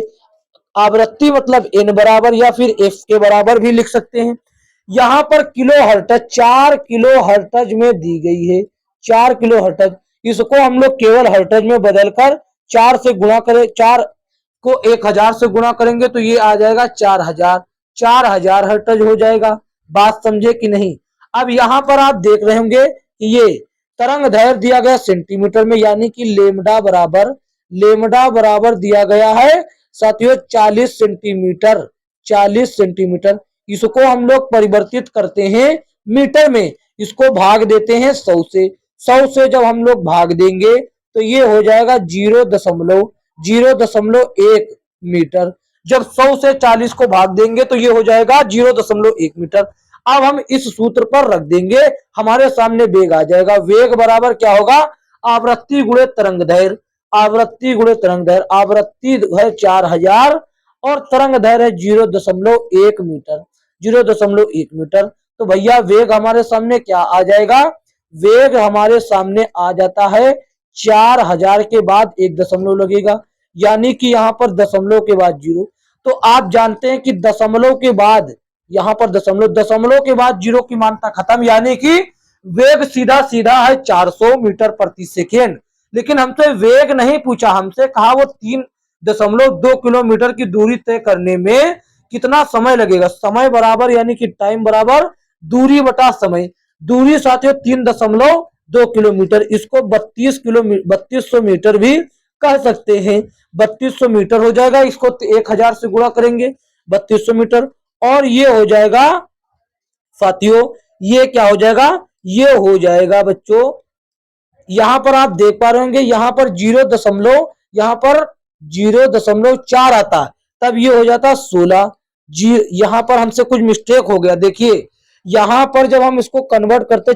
आवृत्ति मतलब एन बराबर या फिर एफ के बराबर भी लिख सकते हैं। यहाँ पर किलो हर्ट्ज 4 किलो हर्ट्ज में दी गई है, 4 किलो हर्ट्ज। इसको हम लोग केवल हर्ट्ज में बदलकर 4 से गुणा करें, 4 को 1000 से गुणा करेंगे तो ये आ जाएगा 4000, 4000 हर्ट्ज हो जाएगा। बात समझे कि नहीं? अब यहाँ पर आप देख रहे होंगे कि ये तरंग दैर्घ्य दिया गया सेंटीमीटर में, यानी कि लेमडा बराबर दिया गया है साथियों 40 सेंटीमीटर, 40 सेंटीमीटर। इसको हम लोग परिवर्तित करते हैं मीटर में, इसको भाग देते हैं 100 से। 100 से जब हम लोग भाग देंगे तो ये हो जाएगा 0.1 मीटर। जब 100 से 40 को भाग देंगे तो ये हो जाएगा 0.1 मीटर। अब हम इस सूत्र पर रख देंगे, हमारे सामने वेग आ जाएगा। वेग बराबर क्या होगा? आवृत्ति गुणे तरंग दैर्घ्य, आवृत्ति गुणे तरंग दैर्घ्य। आवृत्ति है 4000 और तरंग दैर्घ्य है 0.1 मीटर, 0.1 मीटर। तो भैया वेग हमारे सामने क्या आ जाएगा? वेग हमारे सामने आ जाता है 4000 के बाद 1 दशमलव लगेगा, यानी कि यहाँ पर दशमलव के बाद 0। तो आप जानते हैं कि दशमलव के बाद यहाँ पर दशमलव के बाद 0 की मान्यता खत्म, यानी कि वेग सीधा सीधा है 400 मीटर प्रति सेकेंड। लेकिन हमसे वेग नहीं पूछा, हमसे कहा वो 3.2 किलोमीटर की दूरी तय करने में कितना समय लगेगा। समय बराबर यानी कि टाइम बराबर दूरी बटा समय। दूरी साथियों 3.2 किलोमीटर, इसको 3200 मीटर भी कह सकते हैं। 3200 मीटर हो जाएगा, इसको 1000 से गुणा करेंगे 3200 मीटर, और ये हो जाएगा साथियों, ये क्या हो जाएगा? ये हो जाएगा बच्चों, यहां पर आप देख पा रहे होंगे यहाँ पर 0.4 आता है, तब ये हो जाता 16 जी। यहां पर हमसे कुछ मिस्टेक हो गया, देखिए यहां पर जब हम इसको कन्वर्ट करते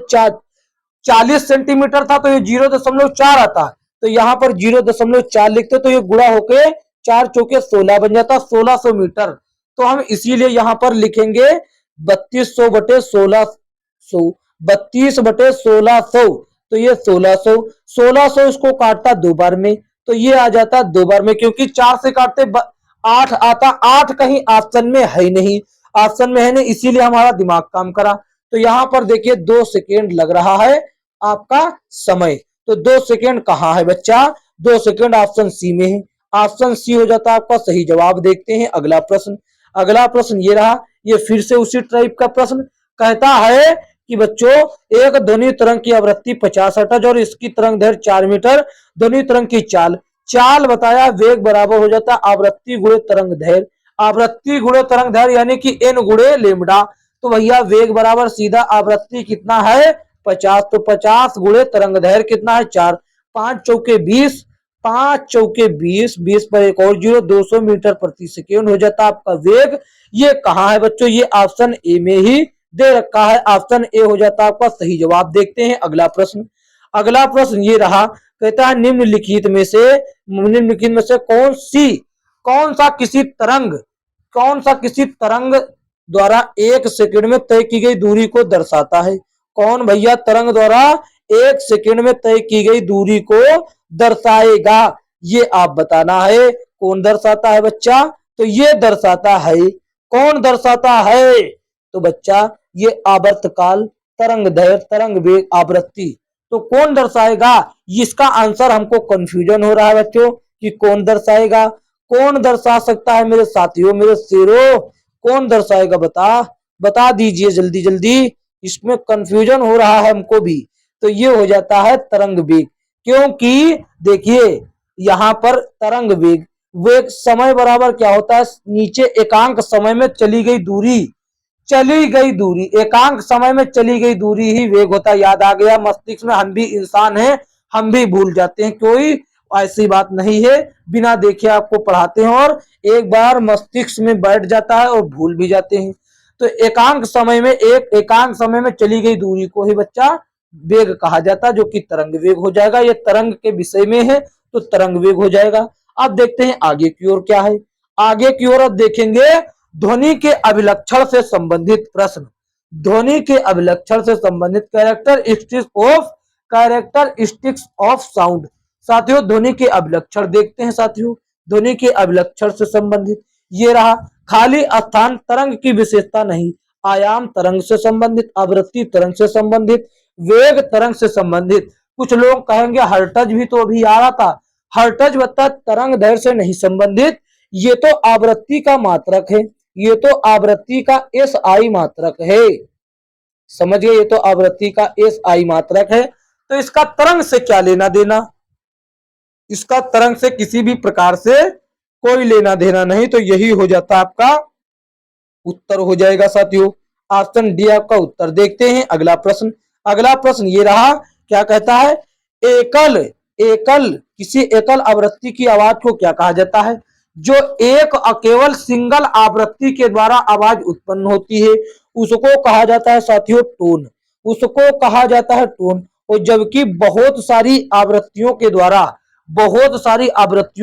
40 सेंटीमीटर था तो ये 0.4 आता, तो यहाँ पर 0.4 लिखते तो ये गुणा होके 4 चौके 16 बन जाता, 1600 मीटर। तो हम इसीलिए यहाँ पर लिखेंगे 3200 बटे 1600, 32 बटे 1600। तो ये 1600 इसको काटता 2 बार में, तो ये आ जाता 2 बार में, क्योंकि 4 से काटते 8 आता, 8 कहीं ऑप्शन में है नहीं। ऑप्शन में है नहीं, इसीलिए हमारा दिमाग काम करा। तो यहाँ पर देखिए 2 सेकेंड लग रहा है आपका समय। तो 2 सेकेंड कहाँ है बच्चा? 2 सेकेंड ऑप्शन सी में है। ऑप्शन सी हो जाता है आपका सही जवाब। देखते हैं अगला प्रश्न। अगला प्रश्न ये रहा, ये फिर से उसी टाइप का प्रश्न कहता है कि बच्चों एक ध्वनि तरंग की आवृत्ति 50 हर्ट्ज और इसकी तरंग दैर्घ्य 4 मीटर। ध्वनि तरंग की चाल चाल बताया, वेग बराबर हो जाता है आवृत्ति गुणे तरंग दैर्घ्य। आवृत्ति गुणे तरंग दैर्घ्य यानी कि एन गुणे लेमडा। तो भैया वेग बराबर सीधा आवृत्ति कितना है 50, तो 50 गुणे तरंग दैर्घ्य कितना है 4। 5 चौके 20, 5 चौके 20, 20 पर एक और जीरो, 200 मीटर प्रति सेकेंड हो जाता आपका वेग। ये कहाँ है बच्चों? ये ऑप्शन ए में ही दे रखा है। ऑप्शन ए हो जाता आपका सही जवाब। देखते हैं अगला प्रश्न। अगला प्रश्न ये रहा, कहता है निम्नलिखित में से कौन सा किसी तरंग द्वारा 1 सेकंड में तय की गई दूरी को दर्शाता है? कौन भैया तरंग द्वारा 1 सेकंड में तय की गई दूरी को दर्शाएगा? ये आप बताना है। कौन दर्शाता है बच्चा? तो ये दर्शाता है, कौन दर्शाता है? तो बच्चा ये आवर्तकाल, तरंग दैर्घ्य, तरंग वेग, आवृत्ति। तो कौन दर्शाएगा? इसका आंसर हमको कंफ्यूजन हो रहा है बच्चों कि कौन दर्शाएगा। कौन दर्शा सकता है मेरे साथियों, मेरे शेरों? कौन दर्शाएगा? बता दीजिए जल्दी जल्दी, इसमें कंफ्यूजन हो रहा है हमको भी। तो ये हो जाता है तरंग वेग, क्योंकि देखिए यहाँ पर तरंग वेग, वेग समय बराबर क्या होता है नीचे एकांक समय में चली गई दूरी, एकांक समय में चली गई दूरी ही वेग होता है। याद आ गया? मस्तिष्क में हम भी इंसान हैं, हम भी भूल जाते हैं, कोई ऐसी बात नहीं है, बिना देखे आपको पढ़ाते हैं और एक बार मस्तिष्क में बैठ जाता है और भूल भी जाते हैं। तो एकांक समय में चली गई दूरी को ही बच्चा वेग कहा जाता है, जो कि तरंग वेग हो जाएगा। ये तरंग के विषय में है तो तरंग वेग हो जाएगा। अब देखते हैं आगे की ओर क्या है। आगे की ओर अब देखेंगे ध्वनि के अभिलक्षण से संबंधित प्रश्न। ध्वनि के अभिलक्षण से संबंधित कैरेक्टरिस्टिक्स ऑफ साउंड। साथियों ध्वनि के अभिलक्षण देखते हैं साथियों। ध्वनि के अभिलक्षण से संबंधित ये रहा, खाली स्थान तरंग की विशेषता नहीं, आयाम तरंग से संबंधित, आवृत्ति तरंग से संबंधित, वेग तरंग से संबंधित। कुछ लोग कहेंगे हर्ट्ज भी तो अभी आ रहा था, हर्ट्ज बता तरंग दैर्घ्य से नहीं संबंधित, ये तो आवृत्ति का मात्रक है, ये तो आवृत्ति का एस आई मात्रक है। समझिए ये तो आवृत्ति का एस आई मात्रक है, तो इसका तरंग से क्या लेना देना? इसका तरंग से किसी भी प्रकार से कोई लेना देना नहीं। तो यही हो जाता आपका उत्तर हो जाएगा साथियों। ऑप्शन डी आपका उत्तर। देखते हैं अगला प्रश्न। अगला प्रश्न ये रहा, क्या कहता है किसी एकल आवृत्ति की आवाज को क्या कहा जाता है? जो एक केवल सिंगल आवृत्ति के द्वारा आवाज उत्पन्न होती है उसको कहा जाता है साथियों टोन, उसको कहा जाता है टोन। और जबकि बहुत सारी आवृत्तियों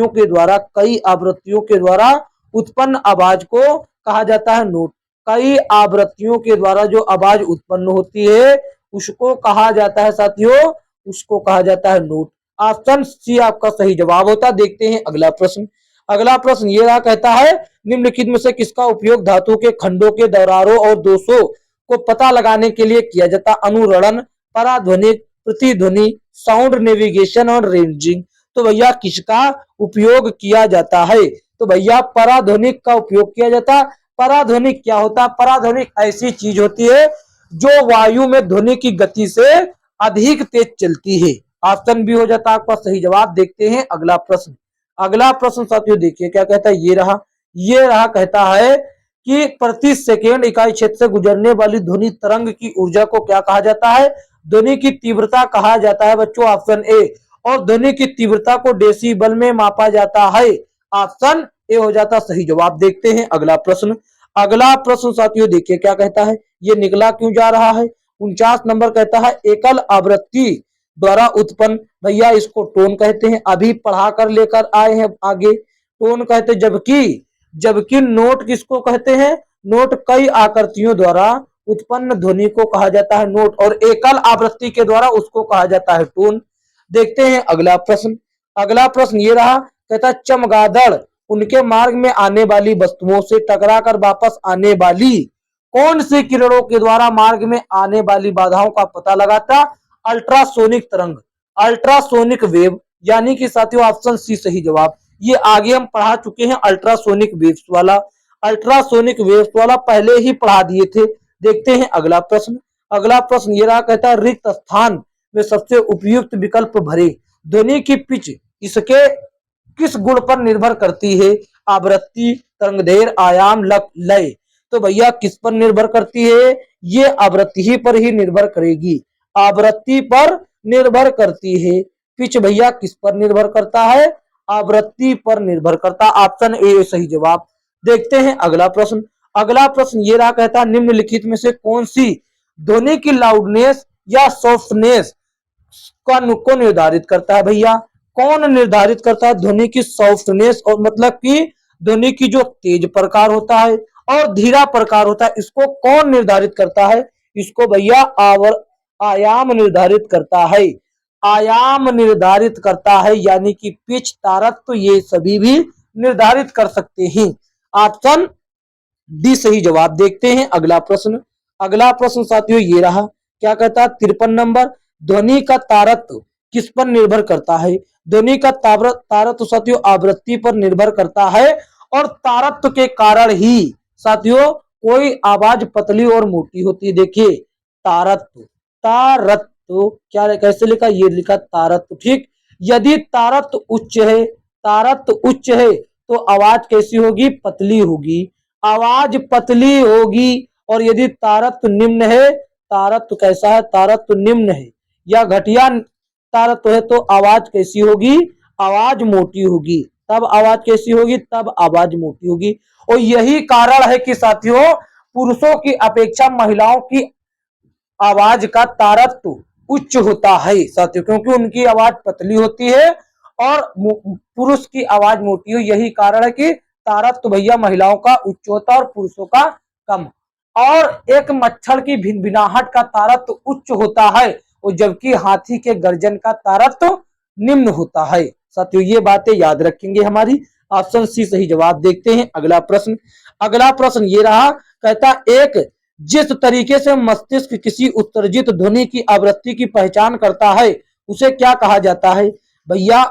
के द्वारा कई आवृत्तियों के द्वारा उत्पन्न आवाज को कहा जाता है नोट। कई आवृत्तियों के द्वारा जो आवाज उत्पन्न होती है उसको कहा जाता है साथियों, उसको कहा जाता है नोट। ऑप्शन सी आपका सही जवाब होता है। देखते हैं अगला प्रश्न। अगला प्रश्न ये रहा, कहता है निम्नलिखित में से किसका उपयोग धातु के खंडों के दरारों और दोषों को पता लगाने के लिए किया जाता? अनुरणन, पराध्वनिक, प्रतिध्वनि, साउंड नेविगेशन और रेंजिंग। तो भैया किसका उपयोग किया जाता है? तो भैया पराध्वनिक का उपयोग किया जाता। पराध्वनिक क्या होता है? पराध्वनिक ऐसी चीज होती है जो वायु में ध्वनि की गति से अधिक तेज चलती है। ऑप्शन बी हो जाता है आपका सही जवाब। देखते हैं अगला प्रश्न। अगला प्रश्न साथियों देखिए क्या कहता है, ये रहा कहता है कि प्रति सेकेंड इकाई क्षेत्र से गुजरने वाली ध्वनि तरंग की ऊर्जा को क्या कहा जाता है? ध्वनि की तीव्रता कहा जाता है बच्चों, ऑप्शन ए। और ध्वनि की तीव्रता को डेसिबल में मापा जाता है, ऑप्शन ए हो जाता सही जवाब। देखते हैं अगला प्रश्न। अगला प्रश्न साथियों देखिए क्या कहता है, ये निकला क्यों जा रहा है। 49 नंबर कहता है एकल आवृत्ति द्वारा उत्पन्न, भैया इसको टोन कहते हैं, अभी पढ़ा कर लेकर आए हैं आगे। टोन कहते हैं, जबकि नोट किसको कहते हैं? नोट कई आकृतियों द्वारा उत्पन्न ध्वनि को कहा जाता है नोट, और एकल आवृत्ति के द्वारा उसको कहा जाता है टोन। देखते हैं अगला प्रश्न। अगला प्रश्न ये रहा, कहता है चमगादड़ उनके मार्ग में आने वाली वस्तुओं से टकराकर वापस आने वाली कौन सी किरणों के द्वारा मार्ग में आने वाली बाधाओं का पता लगाता? अल्ट्रासोनिक तरंग, अल्ट्रासोनिक वेव, यानी कि साथियों ऑप्शन सी सही जवाब। ये आगे हम पढ़ा चुके हैं अल्ट्रासोनिक वेव्स वाला, अल्ट्रासोनिक वेव्स वाला पहले ही पढ़ा दिए थे। देखते हैं अगला प्रश्न। अगला प्रश्न ये रहा, कहता है रिक्त स्थान में सबसे उपयुक्त विकल्प भरे। ध्वनि की पिच इसके किस गुण पर निर्भर करती है? आवृत्ति, तरंगदैर्घ्य, आयाम, लय। तो भैया किस पर निर्भर करती है? ये आवृत्ति ही पर ही निर्भर करेगी, आवृत्ति पर निर्भर करती है। पिच भैया किस पर निर्भर करता है? आवृत्ति पर निर्भर करता। ऑप्शन ए सही जवाब। देखते हैं अगला प्रश्न। अगला प्रश्न ये रहा, कहता है निम्नलिखित में से कौन सी ध्वनि की लाउडनेस या सॉफ्टनेस को निर्धारित करता है? भैया कौन निर्धारित करता है ध्वनि की सॉफ्टनेस, और मतलब कि ध्वनि की जो तेज प्रकार होता है और धीरा प्रकार होता है, इसको कौन निर्धारित करता है? इसको भैया आयाम निर्धारित करता है, आयाम निर्धारित करता है, यानी कि पिच, तारत्व, तो ये सभी भी निर्धारित कर सकते हैं। ऑप्शन डी सही जवाब। देखते हैं अगला प्रश्न। अगला प्रश्न साथियों ये रहा, क्या कहता है 53 नंबर, ध्वनि का तारत्व किस पर निर्भर करता है? ध्वनि का तारत्व साथियों आवृत्ति पर निर्भर करता है, और तारत्व के कारण ही साथियों कोई आवाज पतली और मोटी होती है। देखिए तारत्व, तारत्व क्या कैसे लिखा? ये लिखा तारत्व, ठीक। यदि तारत्व उच्च है, तारत्व उच्च है तो आवाज कैसी होगी? पतली होगी, आवाज पतली होगी। और यदि तारत्व निम्न है, तारत्व कैसा है? तारत्व निम्न है या घटिया तारत्व है तो आवाज कैसी होगी? आवाज मोटी होगी। तब आवाज कैसी होगी? तब आवाज मोटी होगी। और यही कारण है कि साथियों पुरुषों की अपेक्षा महिलाओं की आवाज का तारत्व उच्च होता है साथियों, क्योंकि उनकी आवाज पतली होती है और पुरुष की आवाज मोटी हो। यही कारण है कि तारत्व भैया महिलाओं का उच्च होता है और पुरुषों का कम। और एक मच्छर की भिनभिनाहट का तारत्व उच्च होता है, और जबकि हाथी के गर्जन का तारत्व निम्न होता है। साथियों ये बातें याद रखेंगे हमारी। ऑप्शन सी सही जवाब। देखते हैं अगला प्रश्न। अगला प्रश्न ये रहा, कहता एक जिस तरीके से मस्तिष्क किसी उत्सर्जित ध्वनि की आवृत्ति की पहचान करता है उसे क्या कहा जाता है? भैया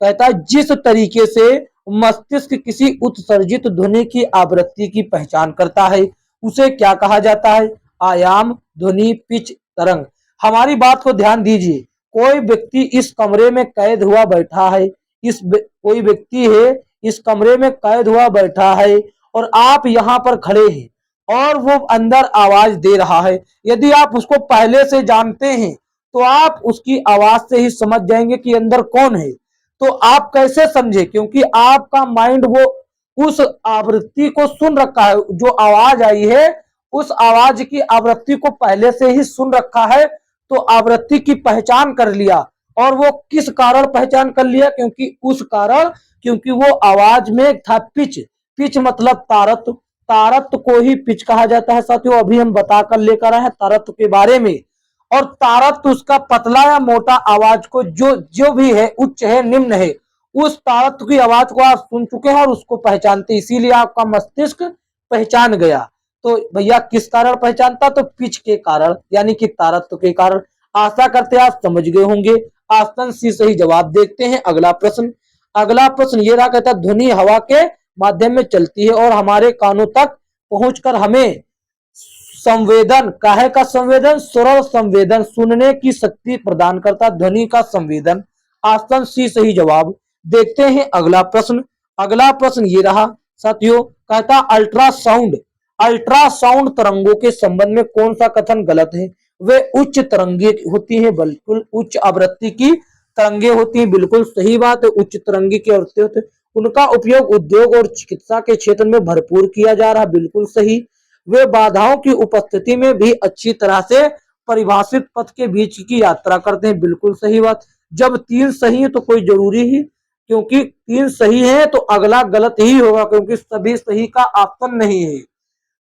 कहता है जिस तरीके से मस्तिष्क किसी उत्सर्जित ध्वनि की आवृत्ति की पहचान करता है उसे क्या कहा जाता है? आयाम, ध्वनि, पिच, तरंग। हमारी बात को ध्यान दीजिए, कोई व्यक्ति इस कमरे में कैद हुआ बैठा है, कोई व्यक्ति है इस कमरे में कैद हुआ बैठा है और आप यहाँ पर खड़े हैं और वो अंदर आवाज दे रहा है। यदि आप उसको पहले से जानते हैं तो आप उसकी आवाज से ही समझ जाएंगे कि अंदर कौन है। तो आप कैसे समझे? क्योंकि आपका माइंड वो उस आवृत्ति को सुन रखा है, जो आवाज आई है उस आवाज की आवृत्ति को पहले से ही सुन रखा है, तो आवृत्ति की पहचान कर लिया। और वो किस कारण पहचान कर लिया? क्योंकि वो आवाज में था पिच, पिच मतलब तारत्व, तारत्व को ही पिच कहा जाता है साथियों। अभी हम बताकर लेकर आए हैं तारत्व के बारे में। और तारत्व उसका पतला या मोटा आवाज को जो भी है, उच्च है, निम्न है, उस तारत्व की आवाज को आप सुन चुके हैं और उसको पहचानते, इसीलिए आपका मस्तिष्क पहचान गया। तो भैया किस कारण पहचानता? तो पिच के कारण, यानी कि तारत्व के कारण। आशा करते आप समझ गए होंगे। ऑप्शन सी सही जवाब। देखते हैं अगला प्रश्न। अगला प्रश्न ये रहा, कहता ध्वनि हवा के माध्यम में चलती है और हमारे कानों तक पहुंचकर हमें संवेदन, काहे का संवेदन? श्रवण संवेदन, सुनने की शक्ति प्रदान करता ध्वनि का संवेदन। ऑप्शन सी सही जवाब। देखते हैं अगला प्रश्न। अगला प्रश्न ये रहा साथियों, कहता अल्ट्रासाउंड, अल्ट्रासाउंड तरंगों के संबंध में कौन सा कथन गलत है? वे उच्च तरंगे होती है, बिल्कुल उच्च आवृत्ति की तरंगे होती हैं, बिल्कुल सही बात है। उच्च तरंगे की आवृत्ति होती है, उनका उपयोग उद्योग और चिकित्सा के क्षेत्र में भरपूर किया जा रहा है, बिल्कुल सही। वे बाधाओं की उपस्थिति में भी अच्छी तरह से परिभाषित पथ के बीच की यात्रा करते हैं, बिल्कुल सही बात। जब तीन सही है तो कोई जरूरी ही, क्योंकि तीन सही है तो अगला गलत ही होगा, क्योंकि सभी सही का ऑप्शन नहीं है,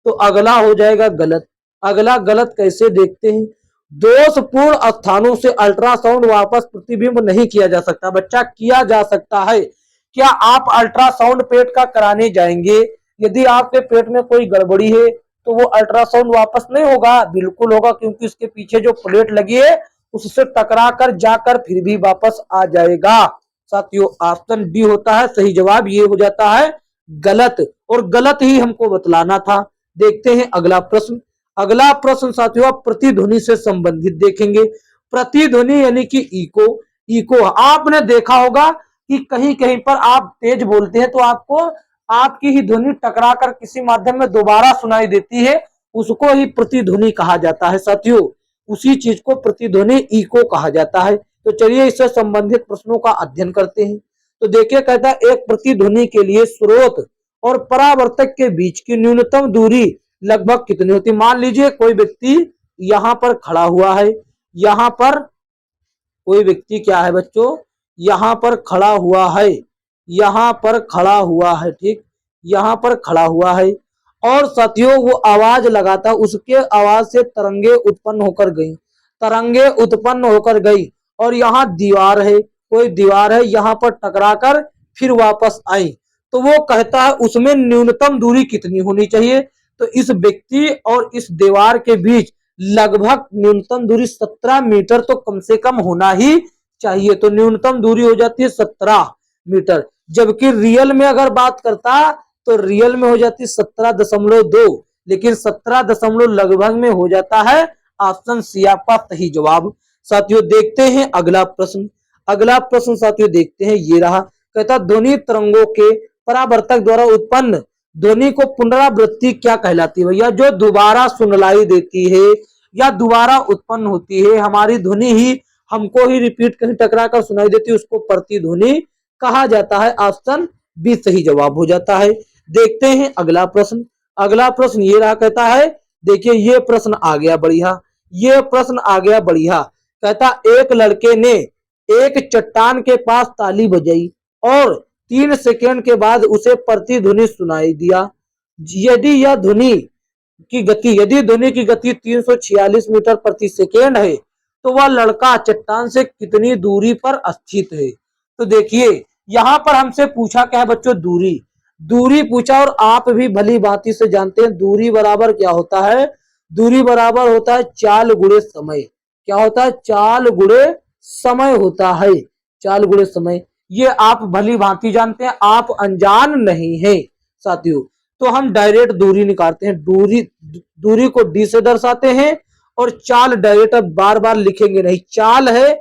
तो अगला हो जाएगा गलत। अगला गलत कैसे? देखते हैं। दोषपूर्ण स्थानों से अल्ट्रासाउंड वापस प्रतिबिंब नहीं किया जा सकता। बच्चा किया जा सकता है, क्या आप अल्ट्रासाउंड पेट का कराने जाएंगे? यदि आपके पेट में कोई गड़बड़ी है तो वो अल्ट्रासाउंड वापस नहीं होगा? बिल्कुल होगा, क्योंकि उसके पीछे जो प्लेट लगी है उससे टकरा कर जाकर फिर भी वापस आ जाएगा। साथियों, ऑप्शन डी होता है सही जवाब। ये हो जाता है गलत, और गलत ही हमको बतलाना था। देखते हैं अगला प्रश्न। अगला प्रश्न साथियों आप प्रतिध्वनि से संबंधित देखेंगे। प्रतिध्वनि यानी कि इको। इको आपने देखा होगा कि कहीं कहीं पर आप तेज बोलते हैं तो आपको आपकी ही ध्वनि टकरा कर किसी माध्यम में दोबारा सुनाई देती है, उसको ही प्रतिध्वनि कहा जाता है साथियों। उसी चीज को प्रतिध्वनि इको कहा जाता है। तो चलिए इससे संबंधित प्रश्नों का अध्ययन करते हैं। तो देखिए, कहता है एक प्रतिध्वनि के लिए स्रोत और परावर्तक के बीच की न्यूनतम दूरी लगभग कितनी होती है? मान लीजिए कोई व्यक्ति यहां पर खड़ा हुआ है, यहां पर कोई व्यक्ति क्या है बच्चों, यहां पर खड़ा हुआ है, यहां पर खड़ा हुआ है, ठीक, यहां पर खड़ा हुआ है, और साथियों वो आवाज लगाता, उसके आवाज से तरंगे उत्पन्न होकर गई, तरंगे उत्पन्न होकर गई, और यहाँ दीवार है, कोई दीवार है, यहां पर टकरा कर फिर वापस आई। तो वो कहता है उसमें न्यूनतम दूरी कितनी होनी चाहिए? तो इस व्यक्ति और इस दीवार के बीच लगभग न्यूनतम दूरी 17 मीटर तो कम से कम होना ही चाहिए। तो न्यूनतम दूरी हो जाती है 17 मीटर, जबकि रियल में अगर बात करता तो रियल में हो जाती 17.2, लेकिन 17 दशमलव लगभग में हो जाता है। ऑप्शन सी आपका सही जवाब। साथियों देखते हैं अगला प्रश्न। अगला प्रश्न साथियों देखते हैं, ये रहा। कहता ध्वनि तरंगों के परावर्तक द्वारा उत्पन्न ध्वनि को पुनरावृत्ति क्या कहलाती है? भैया जो दोबारा सुनलाई देती है या दोबारा उत्पन्न होती है, हमारी ध्वनि ही हमको ही रिपीट कहीं टकरा कर सुनाई देती है, उसको प्रतिध्वनि कहा जाता है। ऑप्शन बी सही जवाब हो जाता है। देखते हैं अगला प्रश्न। अगला प्रश्न ये रहा, कहता है देखिए ये प्रश्न आ गया बढ़िया, ये प्रश्न आ गया बढ़िया। कहता एक लड़के ने एक चट्टान के पास ताली बजाई और 3 सेकेंड के बाद उसे प्रतिध्वनि सुनाई दिया। यदि यह ध्वनि की गति यदि ध्वनि की गति 346 मीटर प्रति सेकेंड है तो वह लड़का चट्टान से कितनी दूरी पर स्थित है? तो देखिए यहां पर हमसे पूछा क्या है बच्चों? दूरी। दूरी पूछा, और आप भी भली भांति से जानते हैं दूरी बराबर क्या होता है? दूरी बराबर होता है चाल गुणे समय। क्या होता है? चाल गुणे समय होता है। चाल गुणे समय, ये आप भली भांति जानते हैं, आप अनजान नहीं है साथियों। तो हम डायरेक्ट दूरी निकालते हैं, दूरी को डी से दर्शाते हैं, और चाल डायरेक्ट अब बार बार लिखेंगे नहीं। चाल है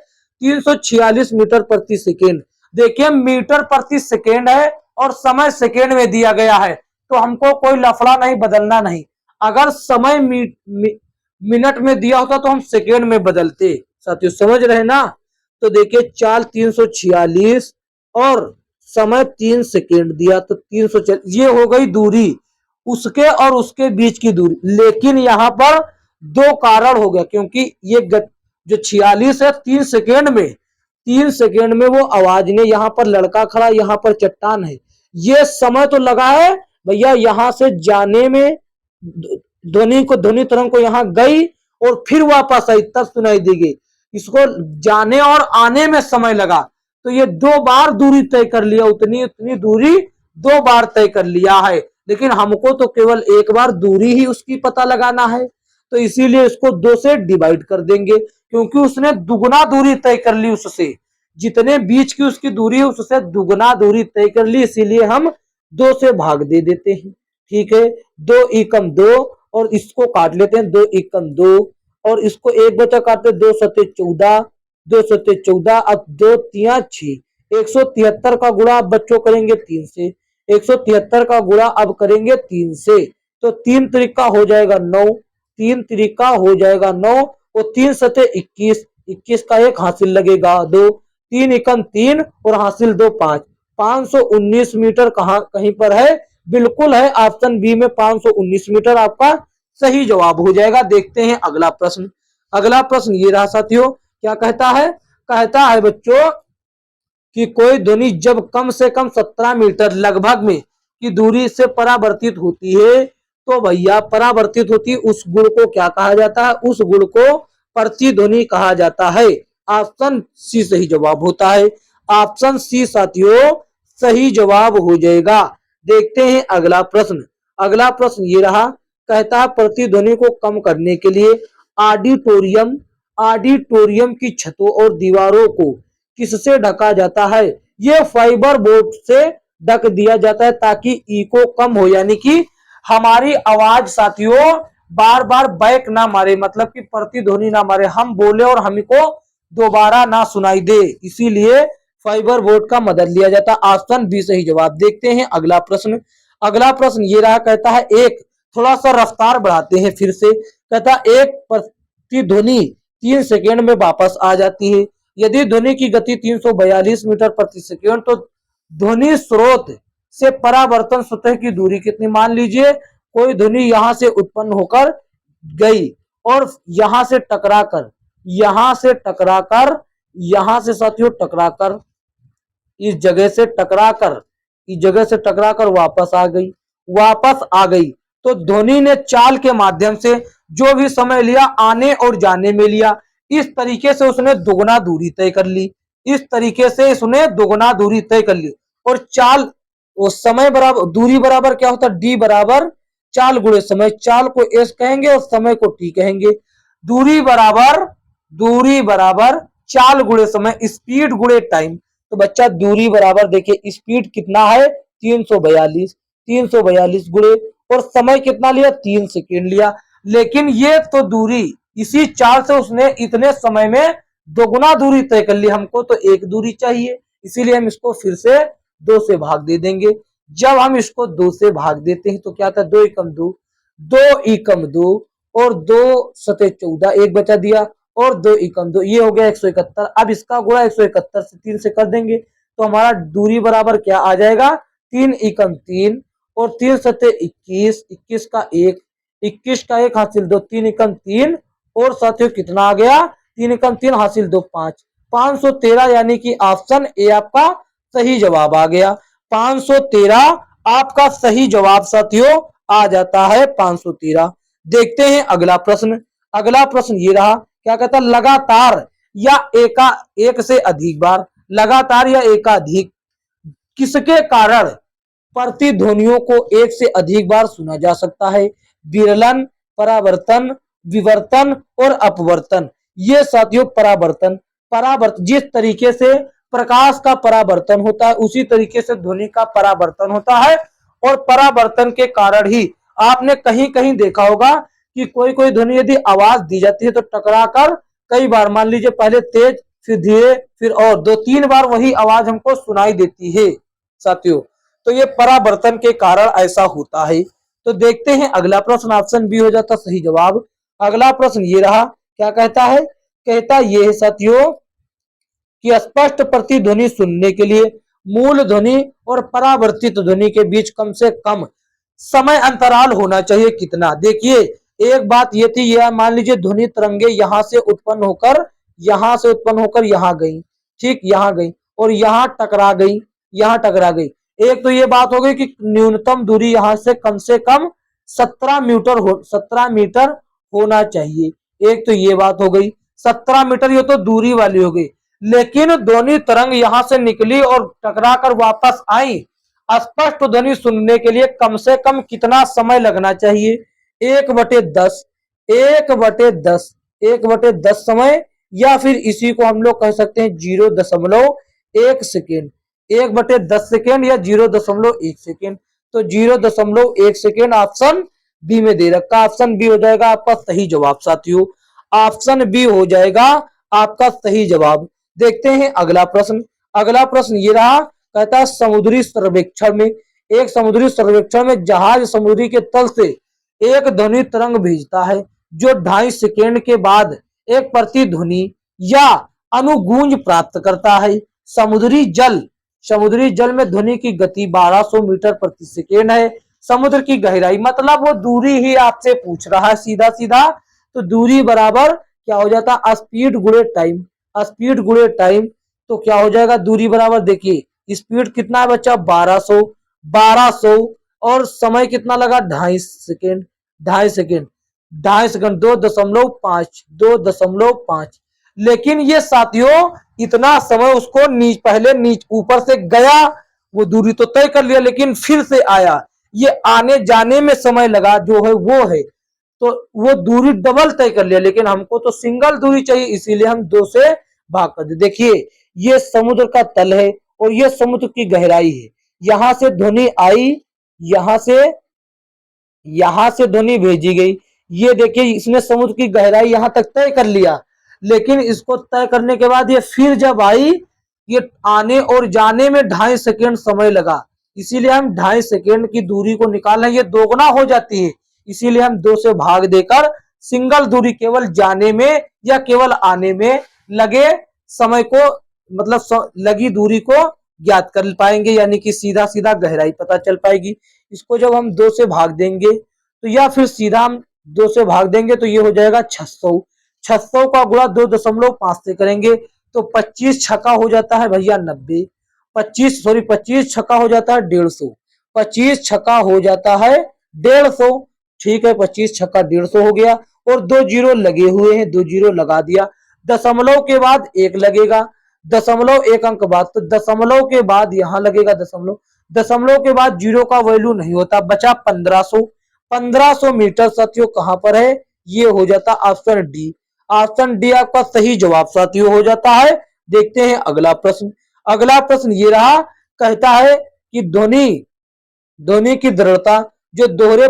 346 मीटर प्रति सेकेंड। देखिए मीटर प्रति सेकेंड है और समय सेकेंड में दिया गया है, तो हमको कोई लफड़ा नहीं, बदलना नहीं। अगर समय मिनट में दिया होता तो हम सेकेंड में बदलते। साथियों समझ रहे ना? तो देखिए चाल 346 और समय 3 सेकेंड दिया, तो 340, ये हो गई दूरी, उसके और उसके बीच की दूरी। लेकिन यहाँ पर दो कारण हो गया, क्योंकि ये जो 46 है 3 सेकेंड में वो आवाज ने, यहाँ पर लड़का खड़ा, यहाँ पर चट्टान है, ये समय तो लगा है भैया। यहाँ से जाने में ध्वनि तरंग को यहाँ गई और फिर वापस आई तब सुनाई दी गई, इसको जाने और आने में समय लगा, तो ये 2 बार दूरी तय कर लिया, उतनी उतनी दूरी 2 बार तय कर लिया है। लेकिन हमको तो केवल एक बार दूरी ही उसकी पता लगाना है, तो इसीलिए इसको 2 से डिवाइड कर देंगे, क्योंकि उसने दुगुना दूरी तय कर ली उससे, जितने बीच की उसकी दूरी है उससे दुगुना दूरी तय कर ली, इसीलिए हम 2 से भाग दे देते हैं। ठीक है, 2 एकम 2, और इसको काट लेते हैं 2 एकम 2, और इसको एक बचा काटते 2 सत्ते 14, 2 सत्ते 14, अब 2 तिया 6, 173 का गुणा अब बच्चों करेंगे 3 से, 173 का गुणा अब करेंगे 3 से, तो 3 त्रिका हो जाएगा 9, 3 त्रिका हो जाएगा 9, और 3 सत्ते 21, 21 का एक हासिल लगेगा 2, 3 एकम 3 और हासिल 2 5, 519 मीटर कहाँ कहीं पर है? बिल्कुल है, ऑप्शन बी में 519 मीटर आपका सही जवाब हो जाएगा। देखते हैं अगला प्रश्न। अगला प्रश्न ये रहा साथियों, क्या कहता है? कहता है बच्चों कि कोई ध्वनि जब कम से कम 17 मीटर लगभग में की दूरी से परावर्तित होती है, तो भैया परावर्तित होती है, उस गुण को क्या कहा जाता है? उस गुण को प्रतिध्वनि कहा जाता है। ऑप्शन सी सही जवाब होता है। ऑप्शन सी साथियों सही जवाब हो जाएगा। देखते हैं अगला प्रश्न। अगला प्रश्न ये रहा, कहता है प्रतिध्वनि को कम करने के लिए ऑडिटोरियम ऑडिटोरियम की छतों और दीवारों को किससे ढका जाता है? ये फाइबर बोर्ड से ढक दिया जाता है ताकि इको कम हो, यानी कि हमारी आवाज साथियों बार बार बैक ना मारे, मतलब कि प्रतिध्वनि ना मारे, हम बोले और हमको दोबारा ना सुनाई दे, इसीलिए फाइबर बोर्ड का मदद लिया जाता है। ऑप्शन बी सही जवाब। देखते हैं अगला प्रश्न। अगला प्रश्न ये रहा, कहता है एक, थोड़ा सा रफ्तार बढ़ाते हैं फिर से, कहता एक प्रतिध्वनि 3 सेकेंड में वापस आ जाती है। यदि ध्वनि की गति 342 मीटर प्रति सेकेंड, तो ध्वनि स्रोत से परावर्तन सतह की दूरी कितनी? मान लीजिए कोई ध्वनि यहां से उत्पन्न होकर गई और यहां से टकराकर यहां से साथियों टकराकर इस जगह से टकराकर वापस आ गई, तो ध्वनि ने चाल के माध्यम से जो भी समय लिया आने और जाने में लिया, इस तरीके से उसने दुगना दूरी तय कर ली, और चाल उस समय बराबर दूरी बराबर क्या होता है? डी बराबर चाल गुणे समय। चाल को एस कहेंगे और समय को टी कहेंगे। दूरी बराबर चाल गुणे समय, स्पीड गुणे टाइम। तो बच्चा दूरी बराबर देखिए स्पीड कितना है 342 गुणे, और समय कितना लिया 3 सेकेंड लिया। लेकिन ये तो दूरी इसी चाल से उसने इतने समय में दोगुना दूरी तय कर ली, हमको तो एक दूरी चाहिए, इसीलिए हम इसको फिर से 2 से भाग दे देंगे। जब हम इसको 2 से भाग देते हैं तो क्या था? 2 एकम 2, 2 एकम 2 और 2 सते 14, एक बचा दिया, और 2 एकम 2, ये हो गया 171। अब इसका गुणा 171 से 3 से कर देंगे तो हमारा दूरी बराबर क्या आ जाएगा? 3 एकम 3 और 3 सते 21, 21 का 1 हासिल 2, 3 एकम 3 और साथियों कितना आ गया? 3 एकम 3 हासिल 2 5, 513, यानी कि ऑप्शन ए आपका सही जवाब आ गया। 513 आपका सही जवाब साथियों आ जाता है 513। देखते हैं अगला प्रश्न। अगला प्रश्न ये रहा, क्या कहता है? लगातार या एक से अधिक बार, लगातार या एकाधिक किसके कारण प्रतिध्वनियों को एक से अधिक बार सुना जा सकता है? विरलन, परावर्तन, विवर्तन और अपवर्तन। ये साथियों परावर्तन जिस तरीके से प्रकाश का परावर्तन होता है उसी तरीके से ध्वनि का परावर्तन होता है, और परावर्तन के कारण ही आपने कहीं कहीं देखा होगा कि कोई कोई ध्वनि यदि आवाज दी जाती है तो टकराकर कई बार, मान लीजिए पहले तेज फिर धीरे फिर और 2-3 बार वही आवाज हमको सुनाई देती है साथियों, तो ये परावर्तन के कारण ऐसा होता है। तो देखते हैं अगला प्रश्न। ऑप्शन बी हो जाता सही जवाब। अगला प्रश्न ये रहा, क्या कहता है? कहता ये है साथियों कि स्पष्ट प्रतिध्वनि सुनने के लिए मूल ध्वनि और परावर्तित ध्वनि के बीच कम से कम समय अंतराल होना चाहिए कितना? देखिए एक बात ये थी, यह मान लीजिए ध्वनि तरंगे यहां से उत्पन्न होकर यहाँ गई, ठीक, यहाँ गई और यहाँ टकरा गई। एक तो ये बात हो गई कि न्यूनतम दूरी यहां से कम 17 मीटर होना चाहिए। एक तो ये बात हो गई 17 मीटर, ये तो दूरी वाली हो गई। लेकिन ध्वनि तरंग यहां से निकली और टकरा कर वापस आई, स्पष्ट ध्वनि सुनने के लिए कम से कम कितना समय लगना चाहिए? 1/10 समय, या फिर इसी को हम लोग कह सकते हैं 0.1 सेकेंड, 1/10 सेकेंड या 0.1 सेकेंड। तो 0.1 सेकेंड ऑप्शन बी में दे रखा। ऑप्शन बी हो जाएगा आपका सही जवाब साथियों। ऑप्शन बी हो जाएगा आपका सही जवाब। देखते हैं अगला प्रश्न। अगला प्रश्न ये रहा, कहता है समुद्री सर्वेक्षण में जहाज समुद्री के तल से एक ध्वनि तरंग भेजता है जो 2.5 सेकेंड के बाद एक प्रतिध्वनि या अनुगूंज प्राप्त करता है। समुद्री जल में ध्वनि की गति 1200 मीटर प्रति सेकेंड है। समुद्र की गहराई, मतलब वो दूरी ही आपसे पूछ रहा है सीधा सीधा, तो दूरी बराबर क्या हो जाता? स्पीड गुणे टाइम। तो क्या हो जाएगा? दूरी बराबर देखिए स्पीड कितना है बच्चा? 1200 और समय कितना लगा? 2.5 सेकेंड, 2.5। लेकिन ये साथियों इतना समय उसको पहले ऊपर से गया वो दूरी तो तय कर लिया लेकिन फिर से आया, ये आने जाने में समय लगा जो है वो है, तो वो दूरी डबल तय कर लिया, लेकिन हमको तो सिंगल दूरी चाहिए, इसीलिए हम 2 से भाग कर दे। देखिए ये समुद्र का तल है और ये समुद्र की गहराई है, यहां से ध्वनि आई, यहां से यहां से ध्वनि भेजी गई, ये देखिए इसने समुद्र की गहराई यहां तक तय कर लिया, लेकिन इसको तय करने के बाद ये फिर जब आई, ये आने और जाने में 2.5 सेकेंड समय लगा, इसीलिए हम 2.5 सेकेंड की दूरी को निकालना, ये दोगुना हो जाती है, इसीलिए हम 2 से भाग देकर सिंगल दूरी केवल जाने में या केवल आने में लगे समय को, मतलब लगी दूरी को ज्ञात कर पाएंगे, यानी कि सीधा सीधा गहराई पता चल पाएगी। इसको जब हम 2 से भाग देंगे तो या फिर सीधा हम 2 से भाग देंगे तो ये हो जाएगा 600, 600 का गुणा 2.5 से करेंगे तो 25 छक्का हो जाता है भैया 90, 25 छक्का हो जाता है 150, 25 छक्का हो जाता है 150, ठीक है 25 छक्का 150 हो गया, और 2 जीरो लगे हुए हैं, 2 जीरो लगा दिया, दशमलव के बाद 1 लगेगा, दशमलव 1 अंक बाद, तो दशमलव के बाद यहां लगेगा दशमलव, दशमलव के बाद जीरो का वैल्यू नहीं होता, बचा 1500, 1500 मीटर साथियों कहां पर है, ये हो जाता ऑप्शन डी, ऑप्शन डी आपका सही जवाब साथियों हो जाता है। देखते हैं अगला प्रश्न, अगला प्रश्न ये रहा, कहता है कि ध्वनि ध्वनि की दृढ़ता जो दोहरे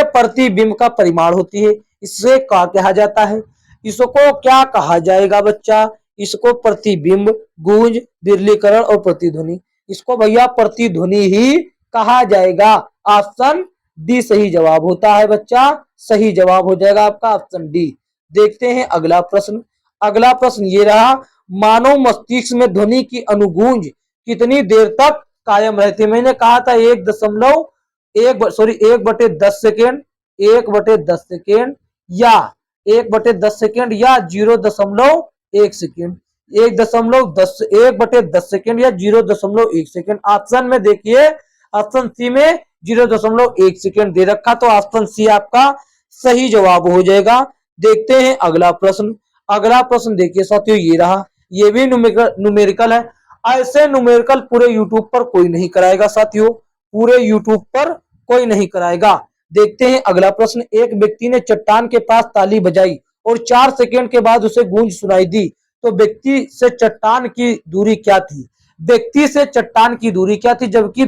प्रतिबिंब का परिमाण होती है, इससे क्या कहा जाता है, इसको क्या कहा जाएगा बच्चा, इसको प्रतिबिंब, गूंज, विरलीकरण और प्रतिध्वनि, इसको भैया प्रतिध्वनि ही कहा जाएगा, ऑप्शन डी सही जवाब होता है बच्चा, सही जवाब हो जाएगा आपका ऑप्शन डी। देखते हैं अगला प्रश्न, अगला प्रश्न ये रहा, मानव मस्तिष्क में ध्वनि की अनुगूंज कितनी देर तक कायम रहती है, मैंने कहा था 1/10 सेकेंड, 1/10 सेकेंड या 1/10 सेकेंड या 0.1 सेकेंड, 1/10 सेकेंड या 0.1 सेकेंड, ऑप्शन में देखिए ऑप्शन सी में 0.1 सेकेंड दे रखा, तो ऑप्शन सी आपका सही जवाब हो जाएगा। देखते हैं अगला प्रश्न, अगला प्रश्न देखिए साथियों ये रहा, ये भी न्यूमेरिकल है, ऐसे न्यूमेरिकल पूरे यूट्यूब पर कोई नहीं कराएगा साथियों, पूरे यूट्यूब पर कोई नहीं कराएगा। देखते हैं अगला प्रश्न, एक व्यक्ति ने चट्टान के पास ताली बजाई और 4 सेकेंड के बाद उसे गूंज सुनाई दी, तो व्यक्ति से चट्टान की दूरी क्या थी, व्यक्ति से चट्टान की दूरी क्या थी, जबकि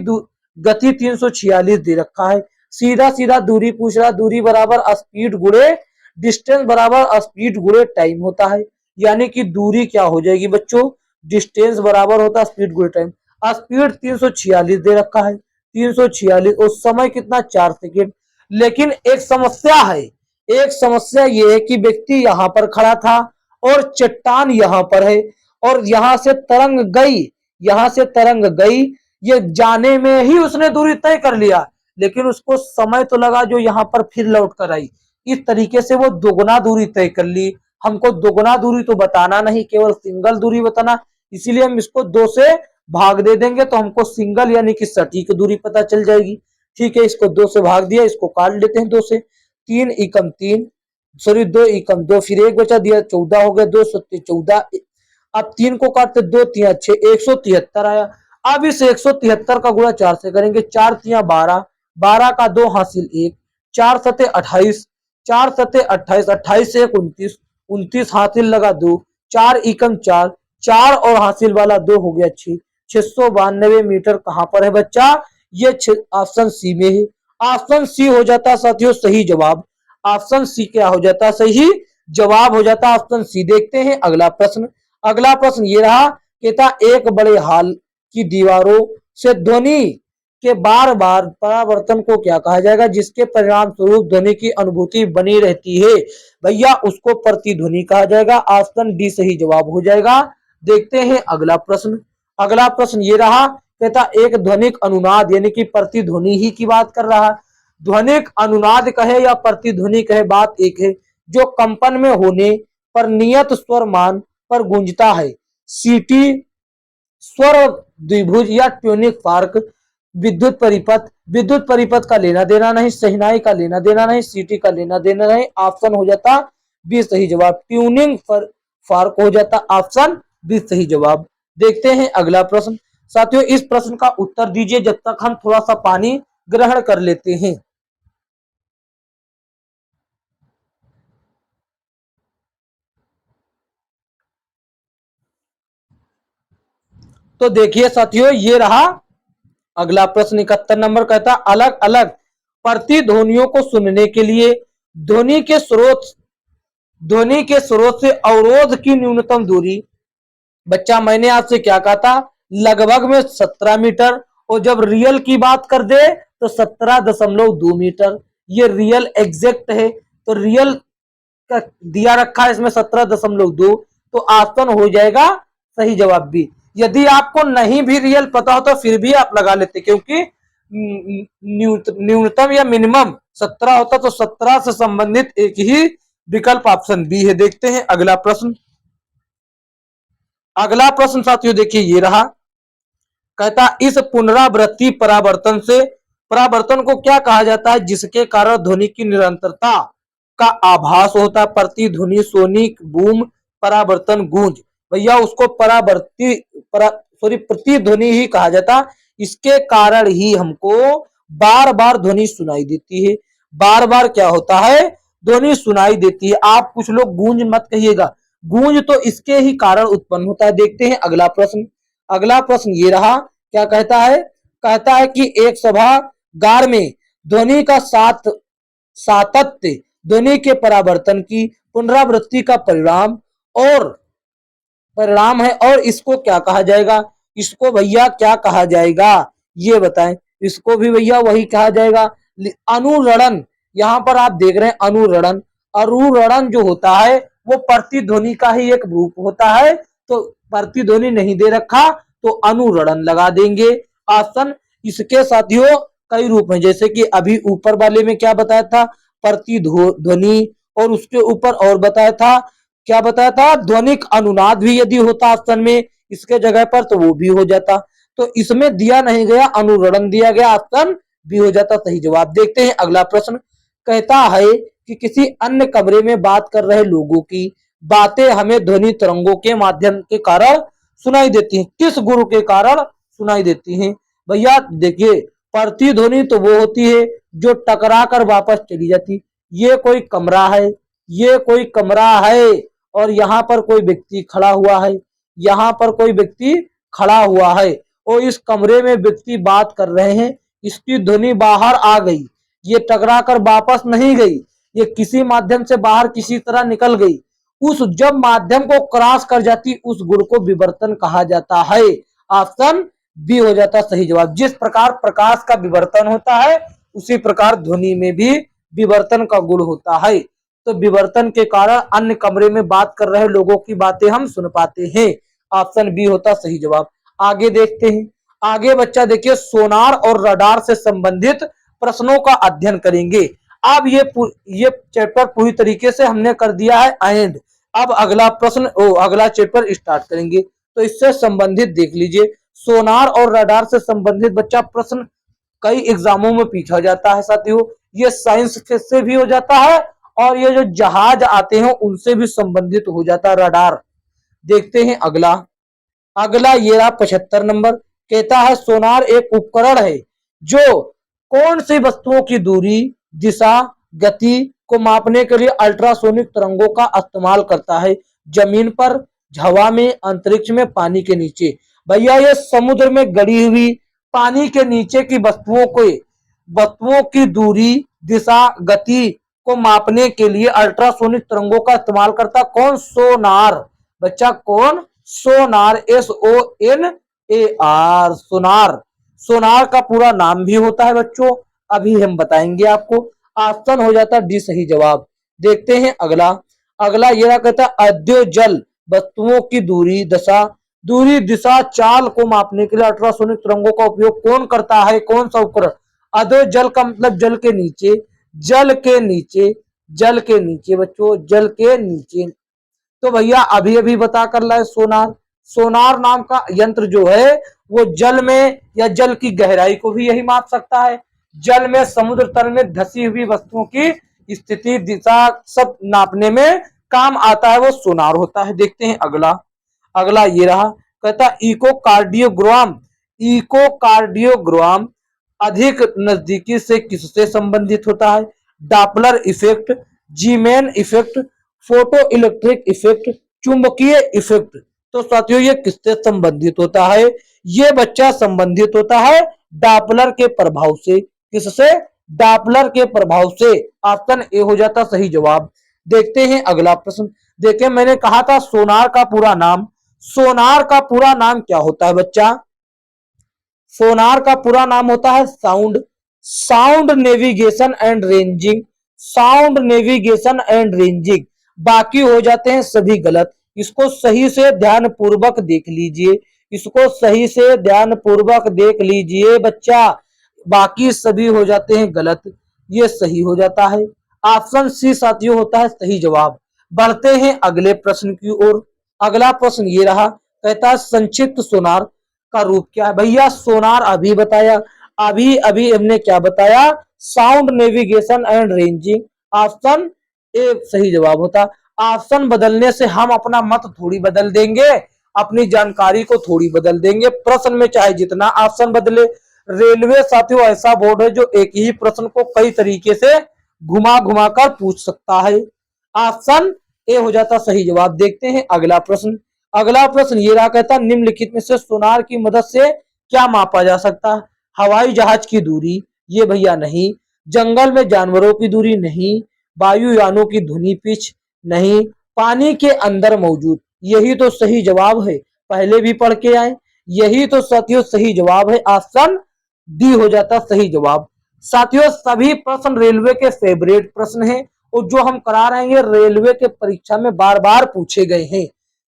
गति 346 दे रखा है, सीधा सीधा दूरी पूछ रहा, दूरी बराबर स्पीड गुणे डिस्टेंस बराबर स्पीड गुणे टाइम होता है, यानी कि दूरी क्या हो जाएगी बच्चों, डिस्टेंस बराबर होता है स्पीड गुणे टाइम, स्पीड 346 दे रखा है, 346 और समय कितना 4 सेकेंड, लेकिन एक समस्या है, एक समस्या ये है कि व्यक्ति यहां पर खड़ा था और चट्टान यहां पर है, और यहां से तरंग गई, यहां से तरंग गई, ये जाने में ही उसने दूरी तय कर लिया, लेकिन उसको समय तो लगा जो यहां पर फिर लौट कर आई, इस तरीके से वो दोगुना दूरी तय कर ली, हमको दोगुना दूरी तो बताना नहीं, केवल सिंगल दूरी बताना, इसीलिए हम इसको 2 से भाग दे देंगे तो हमको सिंगल यानी कि सटीक दूरी पता चल जाएगी। ठीक है, इसको 2 से भाग दिया, इसको काट लेते हैं 2 से, 3 एकम 3, सॉरी 2 एकम 2, फिर 1 बचा दिया, 14 हो गया, 2 सत्ते 14, अब 3 को काटते 2 तिया 6, 173 आया, अब इस 173 का गुणा 4 से करेंगे, 4 तिया 12, 12 का 2 हासिल 1, 4 सत्ते 28, 4 सत्ते 28, 28 से 29, 29 हासिल लगा 2, 4 एकम 4, 4 और हासिल वाला 2 हो गया 6, 692 मीटर कहां पर है बच्चा, ये ऑप्शन सी में है, ऑप्शन सी हो जाता साथियों सही जवाब, ऑप्शन सी क्या हो जाता सही जवाब हो जाता ऑप्शन सी। देखते हैं अगला प्रश्न, अगला प्रश्न ये रहा, कहता एक बड़े हाल की दीवारों से ध्वनि के बार बार परावर्तन को क्या कहा जाएगा, जिसके परिणाम स्वरूप ध्वनि की अनुभूति बनी रहती है, भैया उसको प्रतिध्वनि कहा जाएगा, ऑप्शन डी सही जवाब हो जाएगा। देखते हैं अगला प्रश्न, अगला प्रश्न ये रहा, कहता एक ध्वनिक अनुनाद यानी कि प्रतिध्वनि ही की बात कर रहा है, ध्वनिक अनुनाद कहे या प्रतिध्वनि कहे बात एक है, जो कंपन में होने पर नियत स्वर मान पर गूंजता है, सीटी, स्वर द्विभुज या ट्यूनिक फार्क, विद्युत परिपथ का लेना देना नहीं, सहिनाई का लेना देना नहीं, सीटी का लेना देना नहीं, ऑप्शन हो जाता बी सही जवाब, ट्यूनिंग फार्क हो जाता ऑप्शन बी सही जवाब। देखते हैं अगला प्रश्न, साथियों इस प्रश्न का उत्तर दीजिए जब तक हम थोड़ा सा पानी ग्रहण कर लेते हैं। तो देखिए साथियों, ये रहा अगला प्रश्न। 71 नंबर कहता अलग अलग प्रतिध्वनियों को सुनने के लिए ध्वनि के स्रोत ध्वनि के स्रोत से अवरोध की न्यूनतम दूरी। बच्चा मैंने आपसे क्या कहा था, लगभग में 17 मीटर, और जब रियल की बात कर दे तो 17.2 मीटर। ये रियल एग्जैक्ट है, तो रियल का दिया रखा है इसमें 17.2, तो ऑप्शन हो जाएगा सही जवाब भी। यदि आपको नहीं भी रियल पता हो तो फिर भी आप लगा लेते, क्योंकि न्यूनतम या मिनिमम 17 होता तो 17 से संबंधित एक ही विकल्प ऑप्शन बी है। देखते हैं अगला प्रश्न। अगला प्रश्न साथियों देखिए ये रहा, कहता इस पुनरावृत्ति परावर्तन को क्या कहा जाता है जिसके कारण ध्वनि की निरंतरता का आभास होता है। प्रतिध्वनि, सोनिक बूम, परावर्तन, गूंज। भैया उसको प्रतिध्वनि ही कहा जाता। इसके कारण ही हमको बार बार ध्वनि सुनाई देती है। बार बार क्या होता है, ध्वनि सुनाई देती है। आप कुछ लोग गूंज मत कहिएगा, गूंज तो इसके ही कारण उत्पन्न होता है। देखते हैं अगला प्रश्न। अगला प्रश्न ये रहा, क्या कहता है, कहता है कि एक सभागार में ध्वनि का सातत्य ध्वनि के परावर्तन की पुनरावृत्ति का परिणाम है, और इसको क्या कहा जाएगा। इसको भैया क्या कहा जाएगा ये बताएं। इसको भी भैया वही कहा जाएगा, अनुरणन। यहाँ पर आप देख रहे हैं अनुरणन। अनुरणन जो होता है वो प्रतिध्वनि का ही एक रूप होता है, तो प्रतिध्वनि नहीं दे रखा तो अनुरणन लगा देंगे ऑप्शन। इसके साथियों कई रूप हैं, जैसे कि अभी ऊपर वाले में क्या बताया था, प्रतिध्वनि, और उसके ऊपर और बताया था, क्या बताया था, ध्वनिक अनुनाद भी यदि होता ऑप्शन में इसके जगह पर तो वो भी हो जाता। तो इसमें दिया नहीं गया, अनुरणन दिया गया, ऑप्शन भी हो जाता सही जवाब। देखते हैं अगला प्रश्न। कहता है कि किसी अन्य कमरे में बात कर रहे लोगों की बातें हमें ध्वनि तरंगों के माध्यम के कारण सुनाई देती हैं। किस गुण के कारण सुनाई देती हैं। भैया देखिए, प्रतिध्वनि तो वो होती है जो टकरा कर वापस चली जाती। ये कोई कमरा है, ये कोई कमरा है, और यहाँ पर कोई व्यक्ति खड़ा हुआ है, यहाँ पर कोई व्यक्ति खड़ा हुआ है, और इस कमरे में व्यक्ति बात कर रहे हैं। इसकी ध्वनि बाहर आ गई, ये टकरा कर वापस नहीं गई, ये किसी माध्यम से बाहर किसी तरह निकल गई। उस जब माध्यम को क्रॉस कर जाती उस गुण को विवर्तन कहा जाता है। ऑप्शन बी हो जाता सही जवाब। जिस प्रकार प्रकाश का विवर्तन होता है उसी प्रकार ध्वनि में भी विवर्तन का गुण होता है। तो विवर्तन के कारण अन्य कमरे में बात कर रहे लोगों की बातें हम सुन पाते हैं। ऑप्शन बी होता सही जवाब। आगे देखते हैं। आगे बच्चा देखिए, सोनार और रडार से संबंधित प्रश्नों का अध्ययन करेंगे। अब ये चैप्टर पूरी तरीके से हमने कर दिया है एंड। अब अगला प्रश्न अगला चैप्टर स्टार्ट करेंगे, तो इससे संबंधित देख लीजिए। सोनार और रडार से संबंधित बच्चा प्रश्न कई एग्जामों में पूछा जाता है साथियों। ये साइंस से भी हो जाता है, और ये जो जहाज आते हैं उनसे भी संबंधित हो जाता है रडार। देखते हैं अगला। अगला ये रहा 75 नंबर। कहता है सोनार एक उपकरण है जो कौन सी वस्तुओं की दूरी, दिशा, गति को मापने के लिए अल्ट्रासोनिक तरंगों का इस्तेमाल करता है। जमीन पर, हवा में, अंतरिक्ष में, पानी के नीचे। भैया ये समुद्र में गड़ी हुई पानी के नीचे की वस्तुओं की दूरी, दिशा, गति को मापने के लिए अल्ट्रासोनिक तरंगों का इस्तेमाल करता कौन, सोनार। बच्चा कौन, सोनार, SONAR, सोनार। सोनार का पूरा नाम भी होता है बच्चों, अभी हम बताएंगे आपको। ऑप्शन हो जाता डी सही जवाब। देखते हैं अगला। अगला यह कहता है अध्यजल वस्तुओं की दूरी, दिशा, चाल को मापने के लिए अल्ट्रासोनिक तरंगों का उपयोग कौन करता है, कौन सा उपकरण। अधोजल का मतलब जल के नीचे, जल के नीचे, जल के नीचे बच्चों, जल के नीचे। तो भैया अभी अभी बता कर लाए सोनार। सोनार नाम का यंत्र जो है वो जल में या जल की गहराई को भी यही माप सकता है। जल में, समुद्र तल में धसी हुई वस्तुओं की स्थिति, दिशा सब नापने में काम आता है, वो सोनार होता है। देखते हैं अगला। अगला ये रहा, कहता इकोकार्डियोग्राम इकोकार्डियोग्राम अधिक नजदीकी से किससे संबंधित होता है? Doppler effect, Zeeman effect, photo electric effect, चुंबकीय इफेक्ट। तो साथियों ये किससे संबंधित होता है? ये बच्चा संबंधित होता है डॉपलर के प्रभाव से। किससे? डॉपलर के प्रभाव से। ऑप्शन ए हो जाता सही जवाब। देखते हैं अगला प्रश्न। देखिए मैंने कहा था सोनार का पूरा नाम, सोनार का पूरा नाम क्या होता है बच्चा? सोनार का पूरा नाम होता है sound, sound navigation and ranging, sound navigation and ranging. बाकी हो जाते हैं सभी गलत। इसको सही से ध्यान पूर्वक देख लीजिए, इसको सही से ध्यान पूर्वक देख लीजिए बच्चा। बाकी सभी हो जाते हैं गलत, ये सही हो जाता है। ऑप्शन सी साथियों होता है सही जवाब। बढ़ते हैं अगले प्रश्न की ओर। अगला प्रश्न ये रहा, कहता है संक्षिप्त सोनार का रूप क्या है? भैया सोनार अभी बताया, अभी अभी हमने क्या बताया? Sound navigation and ranging. Option A सही जवाब होता। ऑप्शन बदलने से हम अपना मत थोड़ी बदल देंगे, अपनी जानकारी को थोड़ी बदल देंगे। प्रश्न में चाहे जितना ऑप्शन बदले, रेलवे साथियों ऐसा बोर्ड है जो एक ही प्रश्न को कई तरीके से घुमा घुमा कर पूछ सकता है। ऑप्शन ए हो जाता सही जवाब। देखते हैं अगला प्रश्न। अगला प्रश्न ये रहा, कहता निम्नलिखित में से सोनार की मदद से क्या मापा जा सकता है? हवाई जहाज की दूरी, ये भैया नहीं। जंगल में जानवरों की दूरी, नहीं। वायुयानों की ध्वनि पिच, नहीं। पानी के अंदर मौजूद, यही तो सही जवाब है, पहले भी पढ़ के आए। यही तो साथियों सही जवाब है। ऑप्शन डी हो जाता सही जवाब। साथियों सभी प्रश्न रेलवे के फेवरेट प्रश्न हैं और जो हम करा रहे हैं रेलवे के परीक्षा में बार बार पूछे गए हैं।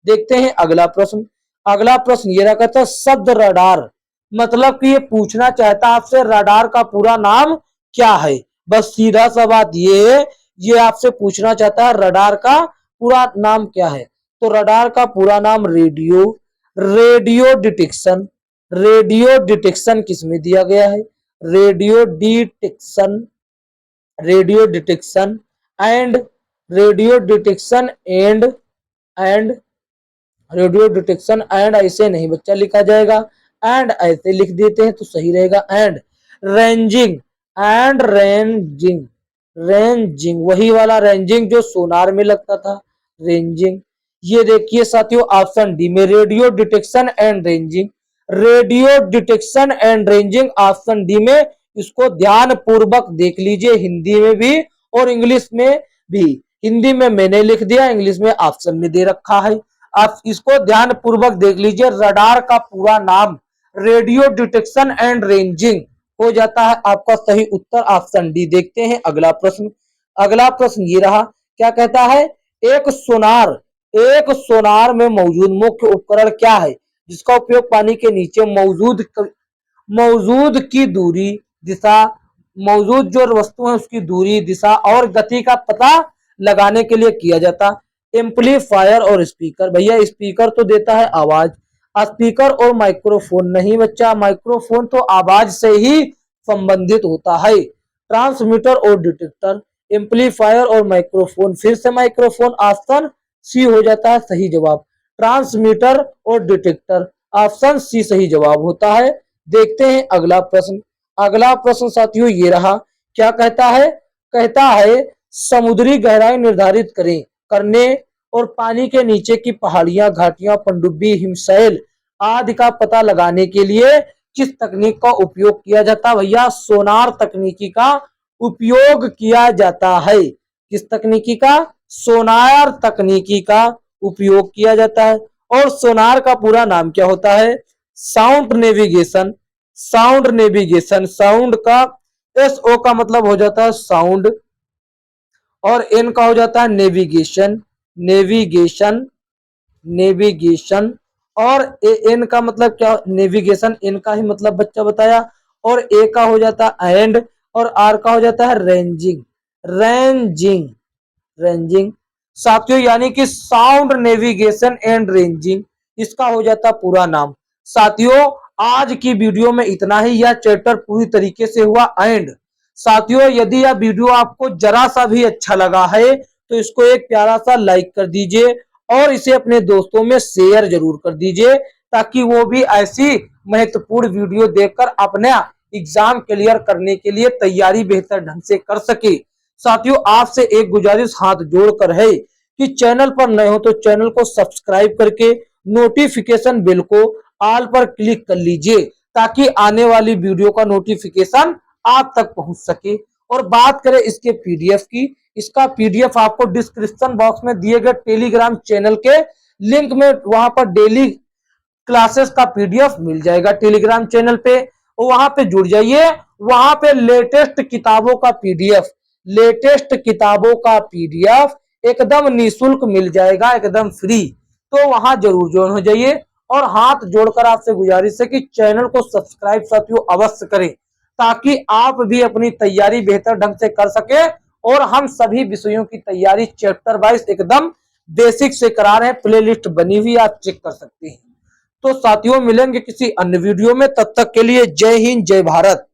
देखते हैं अगला प्रश्न। अगला प्रश्न ये रहा, कहता शब्द रडार, मतलब कि ये पूछना चाहता आपसे रडार का पूरा नाम क्या है? बस सीधा सा बात ये आपसे पूछना चाहता है रडार का पूरा नाम क्या है? तो रडार का पूरा नाम radio, radio detection, radio detection किसमें दिया गया है? Radio detection, radio detection and, radio detection and radio detection and ऐसे नहीं बच्चा लिखा जाएगा, एंड ऐसे लिख देते हैं तो सही रहेगा। And ranging, and ranging, ranging वही वाला रेंजिंग जो सोनार में लगता था, रेंजिंग। ये देखिए साथियों ऑप्शन डी में radio detection and ranging, radio detection and ranging option D में। इसको ध्यान पूर्वक देख लीजिए, हिंदी में भी और इंग्लिश में भी। हिंदी में मैंने लिख दिया, इंग्लिश में ऑप्शन में दे रखा है। आप इसको ध्यान पूर्वक देख लीजिए, रडार का पूरा नाम रेडियो डिटेक्शन एंड रेंजिंग हो जाता है। आपका सही उत्तर ऑप्शन डी। देखते हैं अगला प्रश्न। अगला प्रश्न ये रहा, क्या कहता है एक सोनार, एक सोनार में मौजूद मुख्य उपकरण क्या है जिसका उपयोग पानी के नीचे मौजूद की दूरी, दिशा, मौजूद जो वस्तु है उसकी दूरी, दिशा और गति का पता लगाने के लिए किया जाता? एम्पलीफायर और स्पीकर। भैया स्पीकर तो देता है आवाज, स्पीकर और माइक्रोफोन नहीं बच्चा, माइक्रोफोन तो आवाज से ही संबंधित होता है। ट्रांसमीटर और डिटेक्टर, एम्पलीफायर और माइक्रोफोन, फिर से माइक्रोफोन। ऑप्शन सी हो जाता है सही जवाब। ट्रांसमीटर और डिटेक्टर, ऑप्शन सी सही जवाब होता है। देखते हैं अगला प्रश्न। अगला प्रश्न साथियों ये रहा, क्या कहता है? कहता है समुद्री गहराई निर्धारित करने और पानी के नीचे की पहाड़ियां, घाटियां, पनडुब्बी, हिमशैल आदि का पता लगाने के लिए किस तकनीक का उपयोग किया जाता है? भैया सोनार तकनीकी का उपयोग किया जाता है। किस तकनीकी का? सोनार तकनीकी का उपयोग किया जाता है। और सोनार का पूरा नाम क्या होता है? Sound navigation, sound navigation. Sound का एस ओ का मतलब हो जाता है साउंड और एन का हो जाता है नेविगेशन, नेविगेशन, नेविगेशन। और एन का मतलब क्या? नेविगेशन, एन का ही मतलब बच्चा बताया। और ए का हो जाता है एंड और आर का हो जाता है रेंजिंग, रेंजिंग, रेंजिंग। साथियों यानी कि साउंड नेविगेशन एंड रेंजिंग इसका हो जाता पूरा नाम। साथियों आज की वीडियो में इतना ही, यह चैप्टर पूरी तरीके से हुआ एंड। साथियों यदि यह वीडियो आपको जरा सा भी अच्छा लगा है तो इसको एक प्यारा सा लाइक कर दीजिए और इसे अपने दोस्तों में शेयर जरूर कर दीजिए ताकि वो भी ऐसी महत्वपूर्ण वीडियो देखकर अपना एग्जाम क्लियर करने के लिए तैयारी बेहतर ढंग से कर सके। साथियों, आपसे एक गुजारिश हाथ जोड़कर है कि चैनल पर नए हो तो चैनल को सब्सक्राइब करके नोटिफिकेशन बेल को ऑल पर क्लिक कर लीजिए ताकि आने वाली वीडियो का नोटिफिकेशन आप तक पहुंच सके। और बात करें इसके पीडीएफ की, इसका पीडीएफ आपको डिस्क्रिप्शन बॉक्स में दिए गए टेलीग्राम चैनल के लिंक में वहां पर डेली क्लासेस का पीडीएफ मिल जाएगा टेलीग्राम चैनल पे। वहां पे जुड़ जाइए, वहां पे लेटेस्ट किताबों का पीडीएफ एकदम निःशुल्क मिल जाएगा, एकदम फ्री। तो वहां जरूर ज्वाइन हो जाइए। और हाथ जोड़कर आपसे गुजारिश है कि चैनल को सब्सक्राइब साथियों अवश्य करें ताकि आप भी अपनी तैयारी बेहतर ढंग से कर सके। और हम सभी विषयों की तैयारी चैप्टर वाइज एकदम बेसिक से करा रहे हैं, प्लेलिस्ट बनी हुई आप चेक कर सकते हैं। तो साथियों, मिलेंगे किसी अन्य वीडियो में, तब तक के लिए जय हिंद जय भारत।